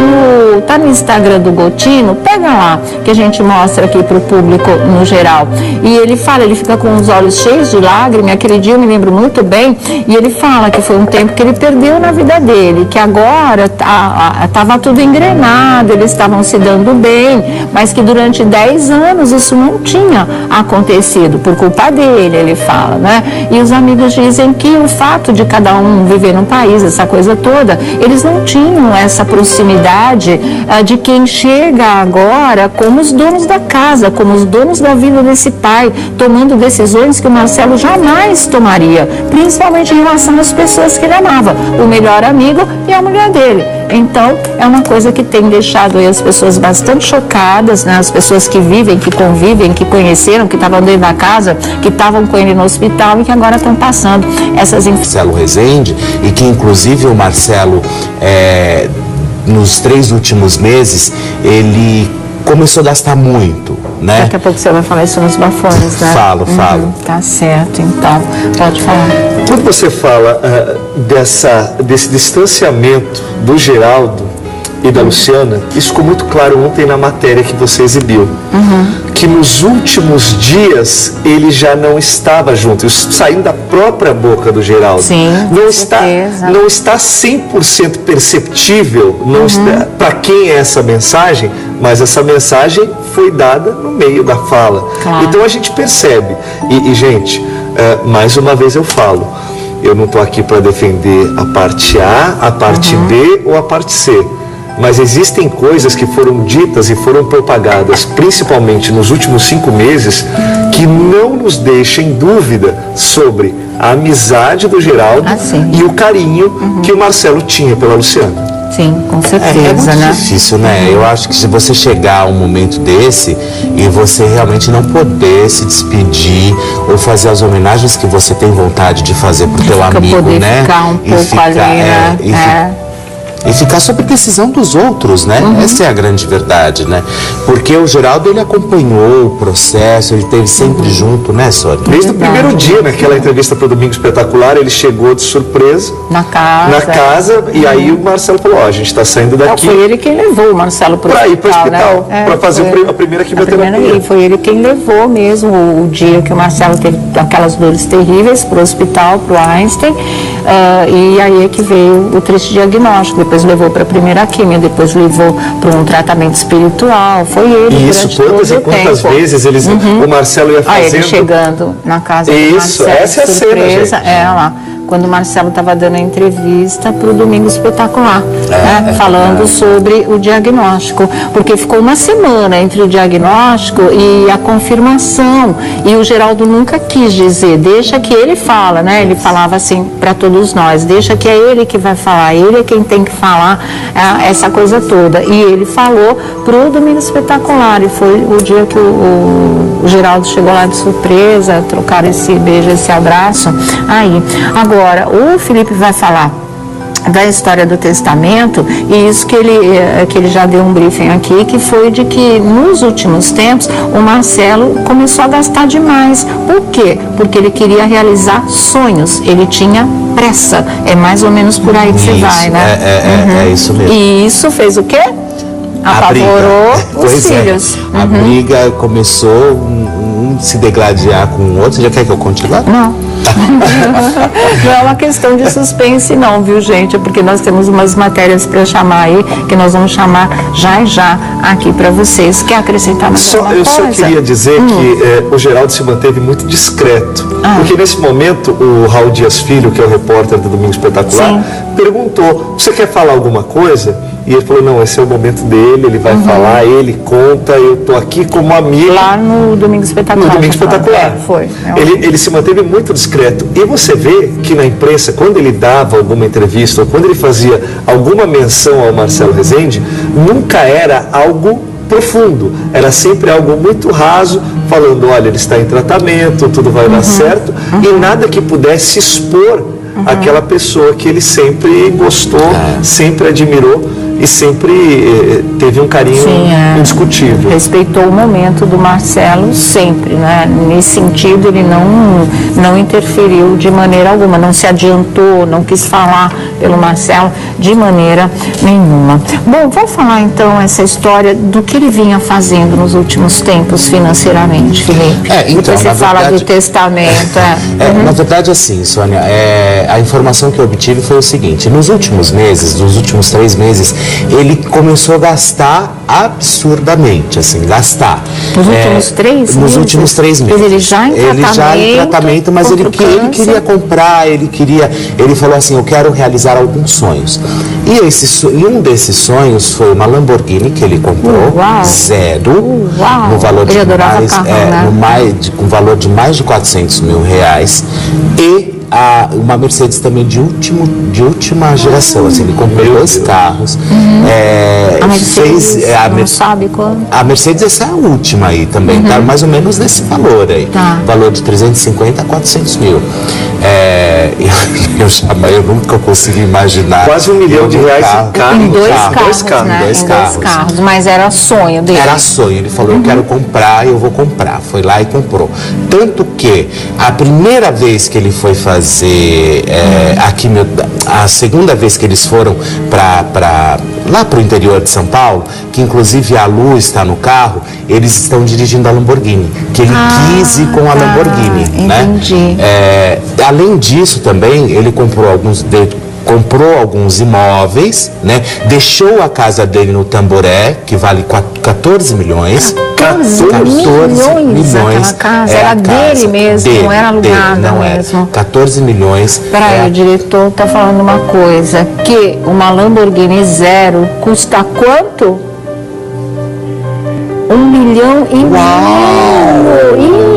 no Instagram do Gotino, pega lá, que a gente mostra aqui para o público no geral. E ele fala, ele fica com os olhos cheios de lágrimas, aquele dia eu me lembro muito bem, e ele fala que foi um tempo que ele perdeu na vida dele, que agora estava tudo engrenado, eles estavam se dando bem, mas que durante 10 anos isso não tinha acontecido, por culpa dele, ele fala, né? E os amigos dizem que o fato de cada um viver num país, essa coisa toda, eles não tinham essa proximidade de quem chega agora como os donos da casa, como os donos da vida desse pai, tomando decisões que o Marcelo jamais tomaria, principalmente em relação às pessoas que ele amava, o melhor amigo e a mulher dele. Então, é uma coisa que tem deixado aí as pessoas bastante chocadas, né? As pessoas que vivem, que convivem, que conheceram, que estavam dentro da casa, que estavam com ele no hospital e que agora estão passando essas Marcelo Rezende, e que inclusive o Marcelo, nos 3 últimos meses, ele começou a gastar muito, né? Daqui a pouco você vai falar isso nos bafones, né? Falo. Tá certo, então, pode falar. Quando você fala desse distanciamento do Geraldo e da Luciana, isso ficou muito claro ontem na matéria que você exibiu. Que nos últimos dias ele já não estava junto, isso saindo da própria boca do Geraldo. Sim, não está 100% perceptível para quem é essa mensagem, mas essa mensagem foi dada no meio da fala. Claro. Então a gente percebe. E gente, mais uma vez eu falo, eu não estou aqui para defender a parte A, a parte B ou a parte C. Mas existem coisas que foram ditas e foram propagadas, principalmente nos últimos 5 meses, que não nos deixam em dúvida sobre a amizade do Geraldo e o carinho que o Marcelo tinha pela Luciana. Sim, com certeza, é né? Difícil, né? Eu acho que se você chegar a um momento desse e você realmente não poder se despedir ou fazer as homenagens que você tem vontade de fazer pro teu amigo, poder né? Ficar um pouco ali, né? E ficar sob decisão dos outros, né? Essa é a grande verdade, né? Porque o Geraldo, ele acompanhou o processo, ele esteve sempre junto, né, Sônia? Desde o primeiro dia, naquela entrevista para o Domingo Espetacular, ele chegou de surpresa na casa e aí o Marcelo falou, a gente está saindo daqui. Foi ele quem levou o Marcelo para ir para o hospital, né? Para fazer a primeira quimioterapia. Foi ele quem levou mesmo o dia que o Marcelo teve aquelas dores terríveis para o hospital, para o Einstein, e aí é que veio o triste diagnóstico. Depois levou para a primeira quimio, depois levou para um tratamento espiritual. Foi ele. Isso, quantas e quantas vezes o Marcelo ia fazendo. Ele chegando na casa do Marcelo. Essa é a cena, gente. Lá. Quando o Marcelo estava dando a entrevista para o Domingo Espetacular, falando sobre o diagnóstico, porque ficou uma semana entre o diagnóstico e a confirmação, e o Geraldo nunca quis dizer, deixa que ele fala, né? Ele falava assim para todos nós, deixa que é ele que vai falar, ele é quem tem que falar essa coisa toda, e ele falou para o Domingo Espetacular, e foi o dia que o Geraldo chegou lá de surpresa, trocaram esse beijo, esse abraço. Aí, agora, o Felipe vai falar da história do testamento, e isso que ele já deu um briefing aqui, que foi de que nos últimos tempos o Marcelo começou a gastar demais. Por quê? Porque ele queria realizar sonhos, ele tinha pressa, é mais ou menos por aí que você vai, né? É isso mesmo. E isso fez o quê? Apavorou os filhos. A briga começou um se degladiar com o outro. Já quer que eu conte lá? Não. Não é uma questão de suspense não, viu, gente? Porque nós temos umas matérias para chamar aí, que nós vamos chamar já aqui para vocês. Quer acrescentar mais alguma coisa? Eu só queria dizer que o Geraldo se manteve muito discreto. Porque nesse momento o Raul Dias Filho, que é o repórter do Domingo Espetacular, perguntou, você quer falar alguma coisa? E ele falou, não, esse é o momento dele, ele vai falar, ele conta, eu tô aqui como amigo. Lá no Domingo Espetacular. No Domingo Espetacular. Foi. Ele se manteve muito discreto. E você vê que na imprensa, quando ele dava alguma entrevista, ou quando ele fazia alguma menção ao Marcelo Rezende, nunca era algo profundo. Era sempre algo muito raso, falando, olha, ele está em tratamento, tudo vai dar certo, e nada que pudesse expor aquela pessoa que ele sempre gostou, sempre admirou e sempre teve um carinho indiscutível. Respeitou o momento do Marcelo sempre, né? Nesse sentido, ele não interferiu de maneira alguma, não se adiantou, não quis falar pelo Marcelo de maneira nenhuma. Bom, vamos falar então essa história do que ele vinha fazendo nos últimos tempos financeiramente, Felipe. Então, você fala do testamento. Na verdade, assim, Sônia, a informação que eu obtive foi o seguinte: nos últimos meses, nos últimos 3 meses, ele começou a gastar absurdamente, assim, gastar. Nos últimos 3 meses? Nos últimos 3 meses. Ele já em tratamento, mas ele queria comprar, ele falou assim, eu quero realizar alguns sonhos. E um desses sonhos foi uma Lamborghini que ele comprou, zero, no valor de com valor de mais de 400 mil reais, e uma Mercedes também de última geração, assim, ele comprou 2 carros. A Mercedes, não sabe quando? A Mercedes, essa é a última aí também, tá mais ou menos nesse valor aí, valor de 350 a 400 mil. Eu nunca consegui imaginar. Quase R$1 milhão em carro. Em dois carros, mas era sonho dele. Era sonho, ele falou, eu quero comprar, eu vou comprar. Foi lá e comprou. Tanto que a primeira vez que ele foi fazer a segunda vez que eles foram lá para o interior de São Paulo, que inclusive a Lu está no carro, eles estão dirigindo a Lamborghini, que ele quis ir com a Lamborghini, entendi. né? Além disso também, ele comprou alguns imóveis, né? Deixou a casa dele no Tamboré, que vale 14 milhões. 14 milhões aquela casa, era dele mesmo, não era alugada mesmo. 14 milhões. Peraí, o diretor está falando uma coisa, que uma Lamborghini zero custa quanto? 1,5 milhão.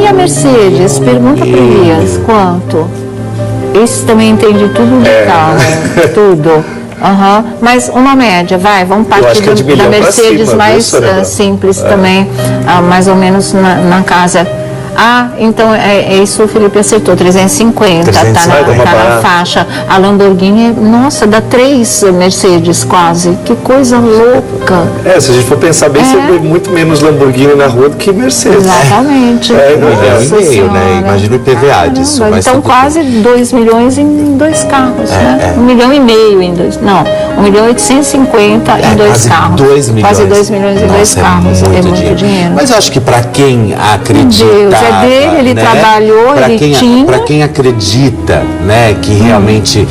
E a Mercedes? Pergunta para o Elias, quanto? Esse também entende tudo de carro, tudo. Mas uma média, vamos partir da Mercedes mais simples também, mais ou menos na casa. Então isso o Felipe acertou, 350, tá na faixa. A Lamborghini, nossa, dá 3 Mercedes quase, que coisa louca. Se a gente for pensar bem, você vê muito menos Lamborghini na rua do que Mercedes. Exatamente. né? Imagina o IPVA disso. Então quase 2 milhões em 2 carros, né? 1,5 milhão em 2, não, 1.850.000 em 2 carros. 2 milhões. Quase 2 milhões em 2 carros, é muito dinheiro. Mas eu acho que para quem acredita, dele, ele trabalhou, para quem acredita, né, que realmente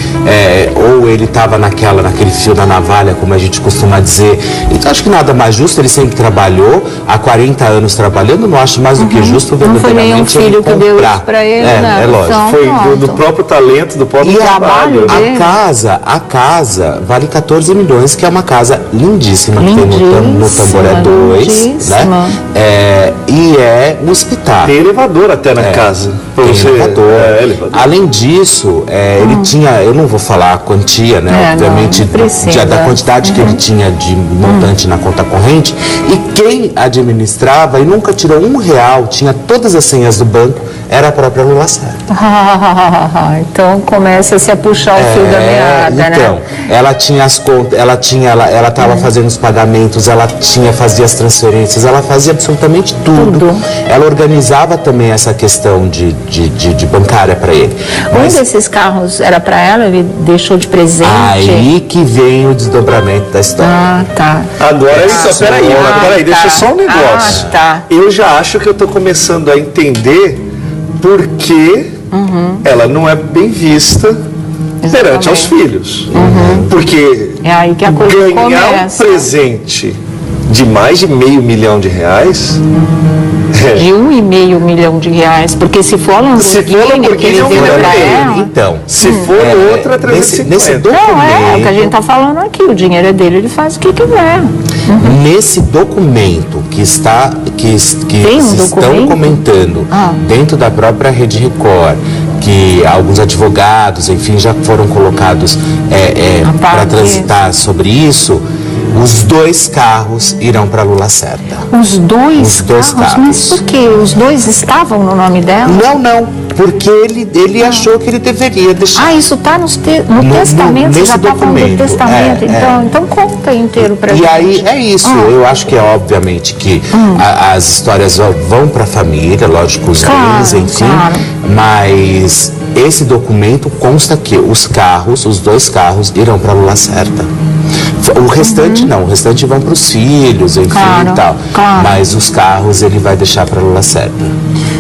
ou ele estava naquele fio da navalha, como a gente costuma dizer. Então acho que nada mais justo, ele sempre trabalhou, há 40 anos trabalhando, não acho mais do que justo verdadeiramente. Não foi nenhum filho que deu isso para ele, né? É lógico. Então, foi do próprio talento, do próprio trabalho. A casa vale 14 milhões, que é uma casa lindíssima, que tem no Tamboré 2, né? E é um hospital. Tem elevador até na casa. Elevador. Além disso, ele tinha, eu não vou falar a quantia, né? Obviamente, da quantidade que ele tinha de montante na conta corrente, e quem administrava e nunca tirou R$1, tinha todas as senhas do banco, era a própria Lu Lacerda. Então começa-se a puxar o fio da meada, então, né? Ela tinha as contas, ela estava fazendo os pagamentos, ela fazia as transferências, ela fazia absolutamente tudo. Ela organizava também essa questão de bancária para ele. Um desses carros era para ela, ele deixou de presente. Aí que vem o desdobramento da história. Ah, tá. Agora, peraí, deixa só um negócio. Eu já acho que eu estou começando a entender por que ela não é bem vista perante aos filhos. Porque é aí que a coisa ganhar começa. Um presente de mais de R$500 milhão, de R$1,5 milhão, porque se for a Lamborghini que ele deu para ela, então, se for outra, 350. Nesse documento, não, é o que a gente está falando aqui, o dinheiro é dele, ele faz o que quiser. Nesse documento que estão comentando dentro da própria Rede Record, que alguns advogados, enfim, já foram colocados para transitar sobre isso, os 2 carros irão para Lu Lacerda. Os dois carros? Mas por quê? Os 2 estavam no nome dela? Não, porque ele achou que ele deveria deixar. Isso está no testamento? Você já está falando do testamento? Então conta inteiro para gente. E aí é isso, eu acho que é obviamente que as histórias vão para a família, lógico, os bens, enfim, mas esse documento consta que os 2 carros irão para Lu Lacerda. O restante não, o restante vão para os filhos, enfim e tal. Mas os carros ele vai deixar para Lu Lacerda.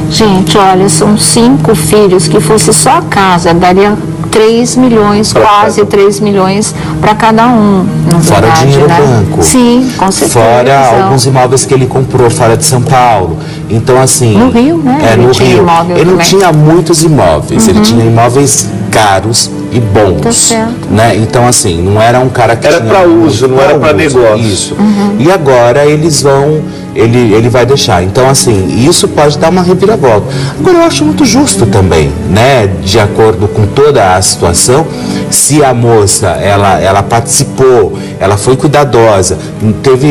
Gente, olha, são 5 filhos, que fosse só a casa, daria 3 milhões, quase 3 milhões para cada um. Fora o dinheiro banco. Sim, com certeza. Fora alguns imóveis que ele comprou fora de São Paulo. Então, assim... No Rio, né? No Rio. Ele não tinha muitos imóveis, ele tinha imóveis caros e bons. Tá certo. Né? Então, assim, não era um cara que era para uso, não era para negócio. Isso. E agora eles vão... Ele vai deixar. Então, assim, isso pode dar uma reviravolta. Agora, eu acho muito justo também, né? De acordo com toda a situação, se a moça, ela participou, ela foi cuidadosa,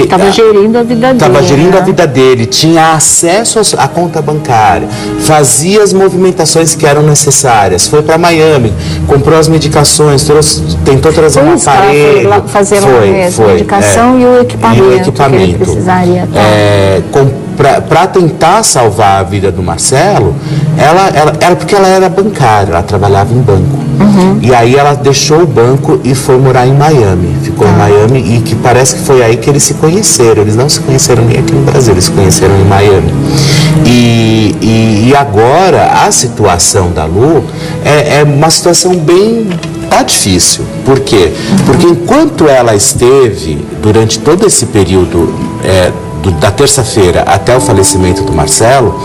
estava gerindo a vida dele. Estava gerindo a vida dele, tinha acesso à conta bancária, fazia as movimentações que eram necessárias, foi para Miami, comprou as medicações, tentou trazer um aparelho. Fazer a medicação e o equipamento que ele precisaria. Para tentar salvar a vida do Marcelo, porque ela era bancária, ela trabalhava em banco. E aí ela deixou o banco e foi morar em Miami. Ficou em Miami e que parece que foi aí que eles se conheceram. Eles não se conheceram nem aqui no Brasil, eles se conheceram em Miami. E agora a situação da Lu é uma situação bem... Tá difícil. Por quê? Porque enquanto ela esteve, durante todo esse período... da terça-feira até o falecimento do Marcelo,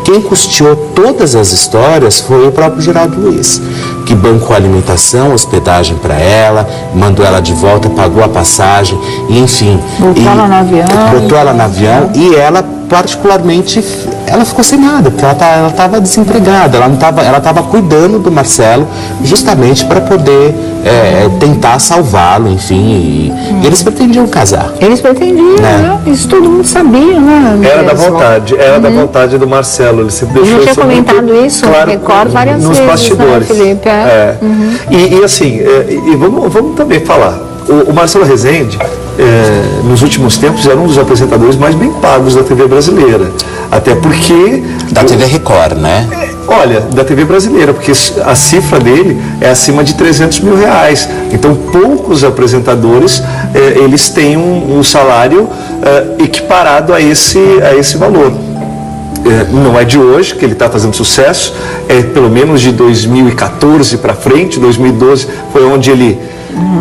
quem custeou todas as histórias foi o próprio Geraldo Luiz, que bancou a alimentação, hospedagem para ela, mandou ela de volta, pagou a passagem, e enfim. Botou ela no avião. E ela, particularmente, ela ficou sem nada, porque ela estava desempregada, ela estava cuidando do Marcelo justamente para poder tentar salvá-lo, enfim, e eles pretendiam casar. Eles pretendiam, né? Isso todo mundo sabia, né? Era da vontade do Marcelo, ele sempre deixou isso muito claro. Eu tinha comentado isso, claro, recordo várias vezes, nos bastidores, né, Felipe? E assim, vamos também falar, o Marcelo Rezende, nos últimos tempos, era um dos apresentadores mais bem pagos da TV brasileira. Até porque... Da TV Record, né? Olha, da TV brasileira, porque a cifra dele é acima de R$300 mil. Então, poucos apresentadores, eles têm um salário equiparado a esse valor. Não é de hoje que ele está fazendo sucesso, é pelo menos de 2014 para frente, 2012 foi onde ele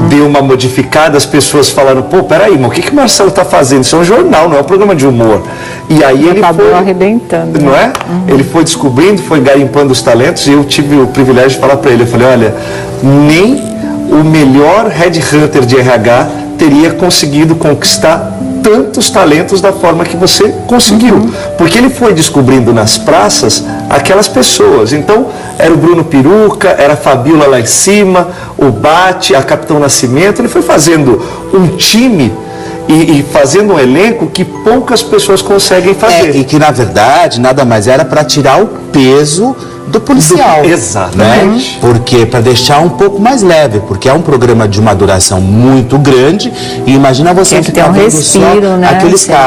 deu uma modificada, as pessoas falaram, pô, peraí, mas o que o Marcelo está fazendo? Isso é um jornal, não é um programa de humor. E aí ele acabou arrebentando. Não é? Ele foi descobrindo, foi garimpando os talentos, e eu tive o privilégio de falar para ele, eu falei, olha, nem o melhor headhunter de RH teria conseguido conquistar tantos talentos da forma que você conseguiu. Porque ele foi descobrindo nas praças aquelas pessoas. Então, era o Bruno Peruca, era a Fabiola lá em cima, o Bate, a Capitão Nascimento. Ele foi fazendo um time e fazendo um elenco que poucas pessoas conseguem fazer. E que, na verdade, nada mais era para tirar o peso do policial. Exatamente. Né? Porque para deixar um pouco mais leve, porque é um programa de uma duração muito grande e imagina você ficar vendo só aqueles casos.